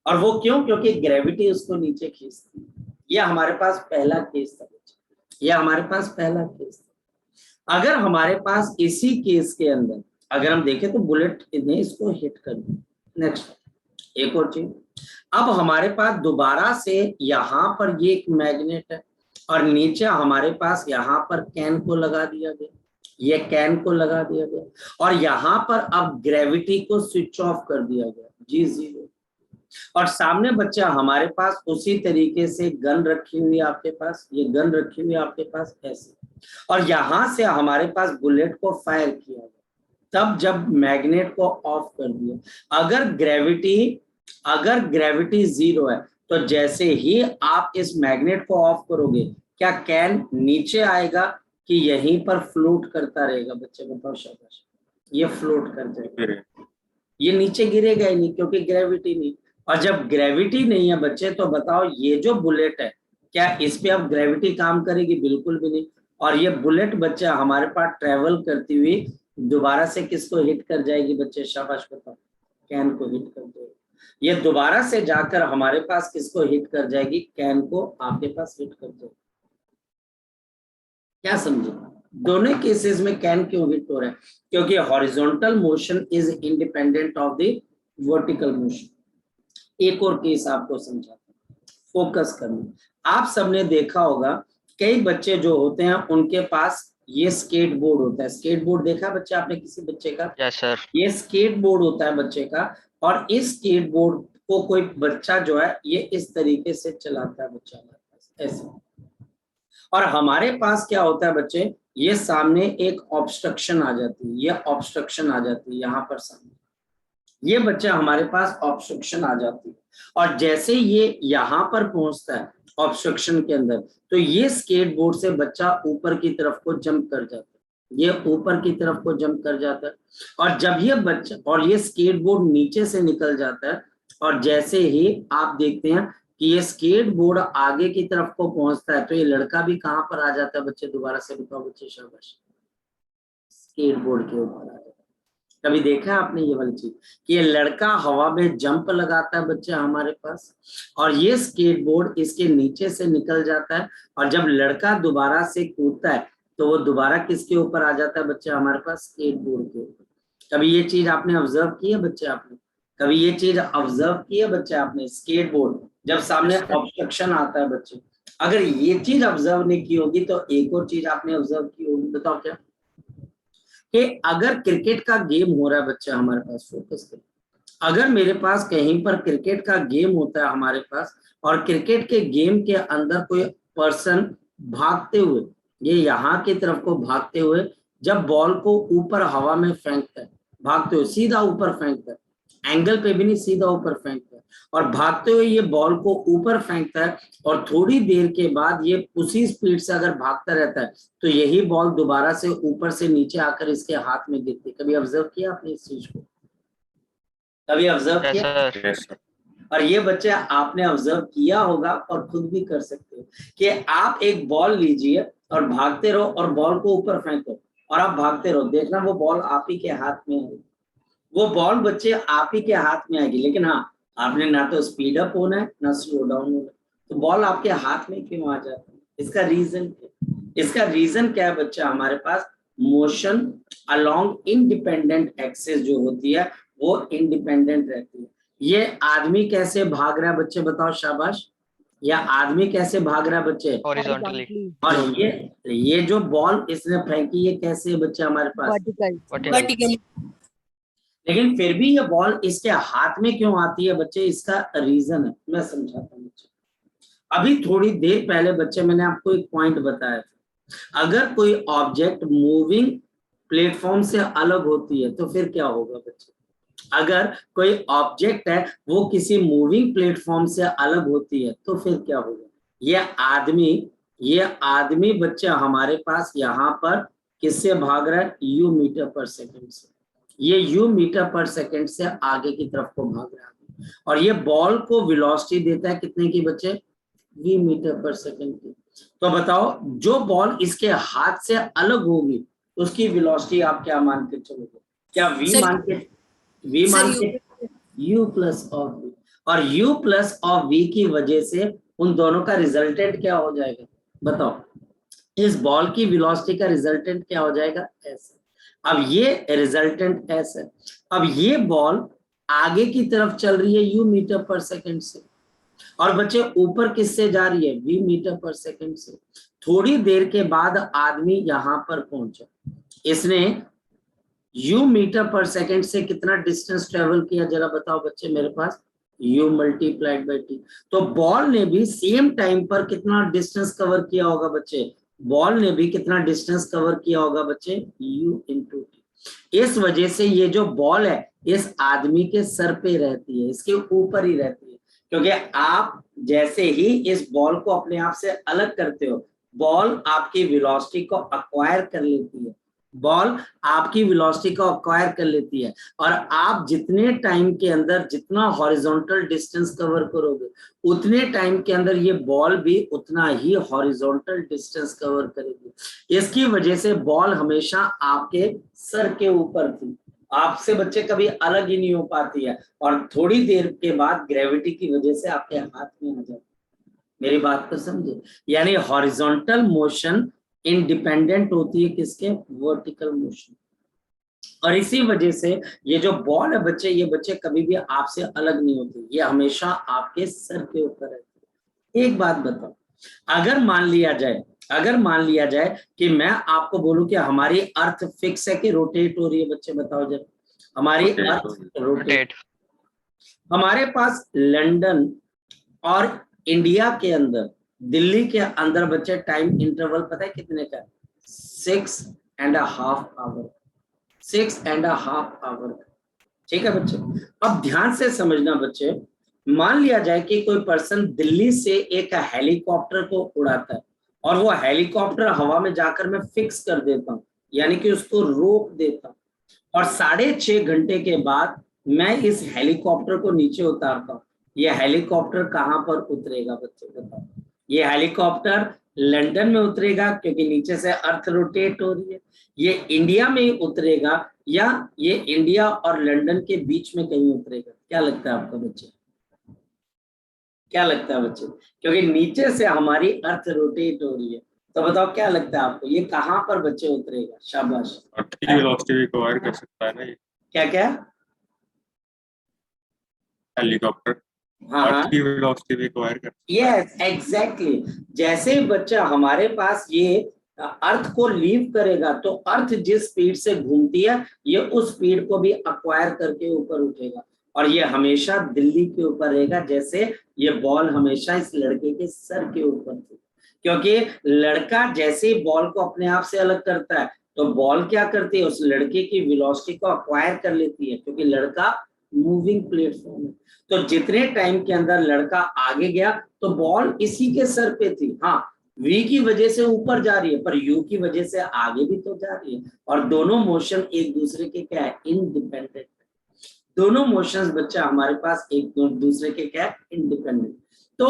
और वो क्यों? क्योंकि ग्रेविटी उसको नीचे खींचती है। ये हमारे पास पहला केस था बच्चे, ये हमारे पास पहला केस था। अगर हमारे पास इसी केस के अंदर अगर हम देखें तो बुलेट ने इसको हिट कर दिया। नेक्स्ट एक और चीज, अब हमारे पास दोबारा से यहाँ पर ये एक मैग्नेट है, और नीचे हमारे पास यहाँ पर कैन को लगा दिया गया, ये कैन को लगा दिया गया, और यहाँ पर अब ग्रेविटी को स्विच ऑफ कर दिया गया, जी जीरो। और सामने बच्चा हमारे पास उसी तरीके से गन रखी हुई है आपके पास, ये गन रखी हुई है आपके पास ऐसे, और यहां से हमारे पास बुलेट को फायर किया गया, तब जब मैग्नेट को ऑफ कर दिया। अगर ग्रेविटी जीरो है, तो जैसे ही आप इस मैग्नेट को ऑफ करोगे, क्या कैन नीचे आएगा कि यहीं पर फ्लोट करता रहेगा? बच्चे बताओ शाबाश। ये फ्लोट कर जाएगा, ये नीचे गिरेगा ही नहीं, क्योंकि ग्रेविटी नहीं। और जब ग्रेविटी नहीं है बच्चे, तो बताओ ये जो बुलेट है, क्या इस पे अब ग्रेविटी काम करेगी? बिल्कुल भी नहीं। और ये बुलेट बच्चा हमारे पास ट्रेवल करती हुई दोबारा से किसको हिट कर जाएगी? बच्चे शाबाश बताओ। कैन को हिट कर जाएगी। ये दोबारा से जाकर हमारे पास किसको हिट कर जाएगी? कैन को आपके पास हिट कर जाएगी। क्या समझे? दोनों केसेस में कैन क्यों हिट हो रहा है? क्योंकि horizontal motion is independent of the vertical motion. एक और केस आपको समझाता हूं, फोकस करना। आप सबने देखा होगा कई बच्चे जो होते हैं उनके पास ये स्केट बोर्ड होता है। स्केट बोर्ड देखा बच्चे आपने किसी बच्चे का? Yes sir. ये स्केट बोर्ड होता है बच्चे का, और इस स्केट बोर्ड को कोई बच्चा जो है ये इस तरीके से चलाता है बच्चा हमारे पास ऐसे। और हमारे पास क्या होता है बच्चे, ये सामने एक ऑब्स्ट्रक्शन आ जाती है, ये ऑब्स्ट्रक्शन आ जाती है यहाँ पर सामने, ये बच्चा हमारे पास ऑब्स्ट्रक्शन आ जाती है। और जैसे ये यहाँ पर पहुंचता है ऑब्स्ट्रक्शन के अंदर, तो ये स्केट बोर्ड से बच्चा ऊपर की तरफ को जंप कर जाता है, ये ऊपर की तरफ को जंप कर जाता है। और जब ये बच्चा और ये स्केट बोर्ड नीचे से निकल जाता है, और जैसे ही आप देखते हैं कि ये स्केट बोर्ड आगे की तरफ को पहुंचता है, तो ये लड़का भी कहाँ पर आ जाता है बच्चे? दोबारा से बताओ बच्चे शाबाश। स्केट बोर्ड के ऊपर आ जाता है। कभी देखा है आपने ये वाली चीज कि ये लड़का हवा में जंप लगाता है बच्चे हमारे पास, और ये स्केटबोर्ड इसके नीचे से निकल जाता है, और जब लड़का दोबारा से कूदता है तो वो दोबारा किसके ऊपर आ जाता है बच्चे हमारे पास, स्केटबोर्ड के ऊपर। कभी ये चीज आपने ऑब्जर्व की है बच्चे आपने, कभी ये चीज ऑब्जर्व की है बच्चे आपने, स्केटबोर्ड जब सामने ऑब्स्ट्रक्शन आता है बच्चे, अगर ये चीज ऑब्जर्व नहीं की होगी तो एक और चीज आपने ऑब्जर्व की होगी, बताओ क्या, कि अगर क्रिकेट का गेम हो रहा है बच्चा हमारे पास, फोकस करें, अगर मेरे पास कहीं पर क्रिकेट का गेम होता है हमारे पास, और क्रिकेट के गेम के अंदर कोई पर्सन भागते हुए, ये यहाँ की तरफ को भागते हुए जब बॉल को ऊपर हवा में फेंकता है, भागते हुए सीधा ऊपर फेंकता है, एंगल पे भी नहीं, सीधा ऊपर फेंकता है, और भागते हुए ये बॉल को ऊपर फेंकता है, और थोड़ी देर के बाद ये उसी स्पीड से अगर भागता रहता है तो यही बॉल दोबारा से ऊपर से नीचे आकर इसके हाथ में गिरती है। कभी ऑब्जर्व किया आपने इस चीज को, कभी ऑब्जर्व किया? और ये बच्चे आपने ऑब्जर्व किया होगा और खुद भी कर सकते हो कि आप एक बॉल लीजिए और भागते रहो और बॉल को ऊपर फेंको और आप भागते रहो, देखना वो बॉल आप ही के हाथ में आएगी, वो बॉल बच्चे आप ही के हाथ में आएगी, लेकिन हाँ आपने ना तो स्पीड अप होना है ना स्लो डाउन होना है, तो बॉल आपके हाथ में क्यों आ जाता है? इसका रीजन क्या, इसका रीजन क्या है बच्चा, हमारे पास मोशन अलोंग इंडिपेंडेंट एक्सेस जो होती है वो इंडिपेंडेंट रहती है। ये आदमी कैसे भाग रहा है बच्चे बताओ, शाबाश, या आदमी कैसे भाग रहा है बच्चे, horizontally, और ये जो बॉल इसने फेंकी ये कैसे है बच्चे हमारे पास, वर्टिकली। लेकिन फिर भी ये बॉल इसके हाथ में क्यों आती है बच्चे, इसका रीजन है, मैं समझाता हूँ बच्चे। अभी थोड़ी देर पहले बच्चे मैंने आपको एक पॉइंट बताया था, अगर कोई ऑब्जेक्ट मूविंग प्लेटफॉर्म से अलग होती है तो फिर क्या होगा बच्चे, अगर कोई ऑब्जेक्ट है वो किसी मूविंग प्लेटफॉर्म से अलग होती है तो फिर क्या होगा, ये आदमी बच्चा हमारे पास यहाँ पर किससे भाग रहा है, यू मीटर पर सेकंड से, ये यू मीटर पर सेकंड से आगे की तरफ को भाग रहा है, और ये बॉल को वेलोसिटी देता है कितने की बच्चे, वी मीटर पर सेकंड की। तो बताओ जो बॉल इसके हाथ से अलग होगी उसकी वेलोसिटी आप क्या मान के चलोगे, क्या वी मान के, वी मान के u प्लस ऑफ v, और u प्लस ऑफ v की वजह से उन दोनों का रिजल्टेंट क्या हो जाएगा बताओ, इस बॉल की वेलोसिटी का रिजल्टेंट क्या हो जाएगा, s। अब ये रिजल्टेंट s है, अब ये बॉल आगे की तरफ चल रही है u मीटर पर सेकंड से, और बच्चे ऊपर किससे जा रही है, v मीटर पर सेकंड से। थोड़ी देर के बाद आदमी यहाँ पर पहुंचा, इसने u मीटर पर सेकंड से कितना डिस्टेंस ट्रेवल किया जरा बताओ बच्चे मेरे पास, u मल्टीप्लाइड बाई टी। तो बॉल ने भी सेम टाइम पर कितना डिस्टेंस कवर किया होगा बच्चे, बॉल ने भी कितना डिस्टेंस कवर किया होगा बच्चे, u इंटू टी। इस वजह से ये जो बॉल है इस आदमी के सर पे रहती है, इसके ऊपर ही रहती है, क्योंकि आप जैसे ही इस बॉल को अपने आप से अलग करते हो बॉल आपकी वेलोसिटी को अक्वायर कर लेती है, बॉल आपकी वेलोसिटी को अक्वायर कर लेती है, और आप जितने टाइम के अंदर जितना हॉरिजॉन्टल डिस्टेंस कवर करोगे उतने टाइम के अंदर ये बॉल भी उतना ही हॉरिजॉन्टल डिस्टेंस कवर करेगी। इसकी वजह से बॉल हमेशा आपके सर के ऊपर थी, आपसे बच्चे कभी अलग ही नहीं हो पाती है, और थोड़ी देर के बाद ग्रेविटी की वजह से आपके हाथ में आ जाती। मेरी बात को समझे, यानी हॉरिजॉन्टल मोशन इंडिपेंडेंट होती है किसके, वर्टिकल मोशन, और इसी वजह से ये जो बॉल है बच्चे, ये बच्चे कभी भी आपसे अलग नहीं होती, ये हमेशा आपके सर के ऊपर रहती है। एक बात बताओ, अगर मान लिया जाए कि मैं आपको बोलूं कि हमारी अर्थ फिक्स है कि रोटेट हो रही है, बच्चे बताओ जब हमारी अर्थ रोटेट, हमारे पास लंदन और इंडिया के अंदर, दिल्ली के अंदर बच्चे टाइम इंटरवल पता है कितने का, 6.5 आवर, 6.5 आवर, ठीक है बच्चे। अब ध्यान से समझना बच्चे, मान लिया जाए कि कोई पर्सन दिल्ली से एक हेलीकॉप्टर को उड़ाता है और वो हेलीकॉप्टर हवा में जाकर मैं फिक्स कर देता हूँ, यानी कि उसको रोक देता हूँ, और 6.5 घंटे के बाद मैं इस हेलीकॉप्टर को नीचे उतारता हूँ, ये हेलीकॉप्टर कहाँ पर उतरेगा बच्चे बताओ, ये हेलीकॉप्टर लंदन में उतरेगा क्योंकि नीचे से अर्थ रोटेट हो रही है, ये इंडिया में ही उतरेगा या ये इंडिया और लंदन के बीच में कहीं उतरेगा? क्या लगता है आपको बच्चे, क्या लगता है बच्चे? क्योंकि नीचे से हमारी अर्थ रोटेट हो रही है, तो बताओ क्या लगता है आपको, ये कहाँ पर बच्चे उतरेगा? शाबाश। अर्थ की वेलोसिटी रिक्वायर कर सकता है ना ये क्या क्या? हेलीकॉप्टर, हाँ अर्थ की वेलोसिटी रिक्वायर कर यस एग्जैक्टली। जैसे ही बच्चा हमारे पास ये अर्थ को लीव करेगा तो अर्थ जिस स्पीड से घूमती है ये उस स्पीड को भी अक्वायर करके ऊपर उठेगा और ये हमेशा दिल्ली के ऊपर रहेगा, जैसे ये बॉल हमेशा इस लड़के के सर के ऊपर थी। क्योंकि लड़का जैसे ही बॉल को अपने आप से अलग करता है तो बॉल क्या करती है, उस लड़के की वेलोसिटी को अक्वायर कर लेती है, क्योंकि लड़का मूविंग प्लेटफॉर्म है। तो जितने टाइम के अंदर लड़का आगे गया तो बॉल इसी के सर पे थी, हाँ v की वजह से ऊपर जा रही है पर u की वजह से आगे भी तो जा रही है, और दोनों मोशन एक दूसरे के क्या है, इंडिपेंडेंट। दोनों मोशंस बच्चा हमारे पास एक दूसरे के क्या है, इंडिपेंडेंट। तो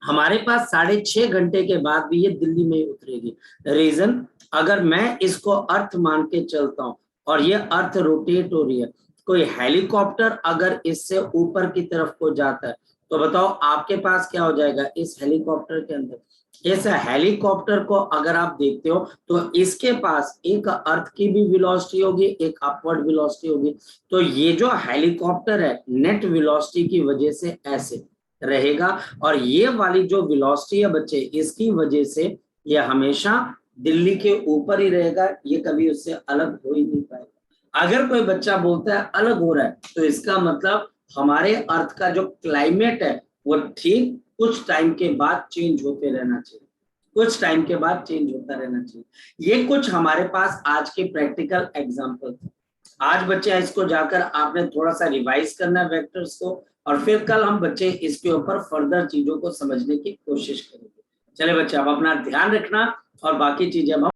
हमारे पास 6.5 घंटे के बाद भी ये दिल्ली में ही उतरेगी। रीजन, अगर मैं इसको अर्थ मान के चलता हूं और ये अर्थ रोटेट हो रही है, कोई हेलीकॉप्टर अगर इससे ऊपर की तरफ को जाता है तो बताओ आपके पास क्या हो जाएगा इस हेलीकॉप्टर के अंदर? इस हेलीकॉप्टर को अगर आप देखते हो तो इसके पास एक अर्थ की भी वेलोसिटी होगी, एक अपवर्ड वेलोसिटी होगी। तो ये जो हेलीकॉप्टर है नेट वेलोसिटी की वजह से ऐसे रहेगा, और ये वाली जो वेलोसिटी है बच्चे इसकी वजह से ये हमेशा दिल्ली के ऊपर ही रहेगा, ये कभी उससे अलग हो ही नहीं पाएगा। अगर कोई बच्चा बोलता है अलग हो रहा है तो इसका मतलब हमारे अर्थ का जो क्लाइमेट है वो ठीक कुछ टाइम के बाद चेंज होते रहना चाहिए, कुछ टाइम के बाद चेंज होता रहना चाहिए। ये कुछ हमारे पास आज के प्रैक्टिकल एग्जांपल थे। आज बच्चे इसको जाकर आपने थोड़ा सा रिवाइज करना है वेक्टर्स को, और फिर कल हम बच्चे इसके ऊपर फर्दर चीजों को समझने की कोशिश करेंगे। चले बच्चे अब अपना ध्यान रखना और बाकी चीजें हम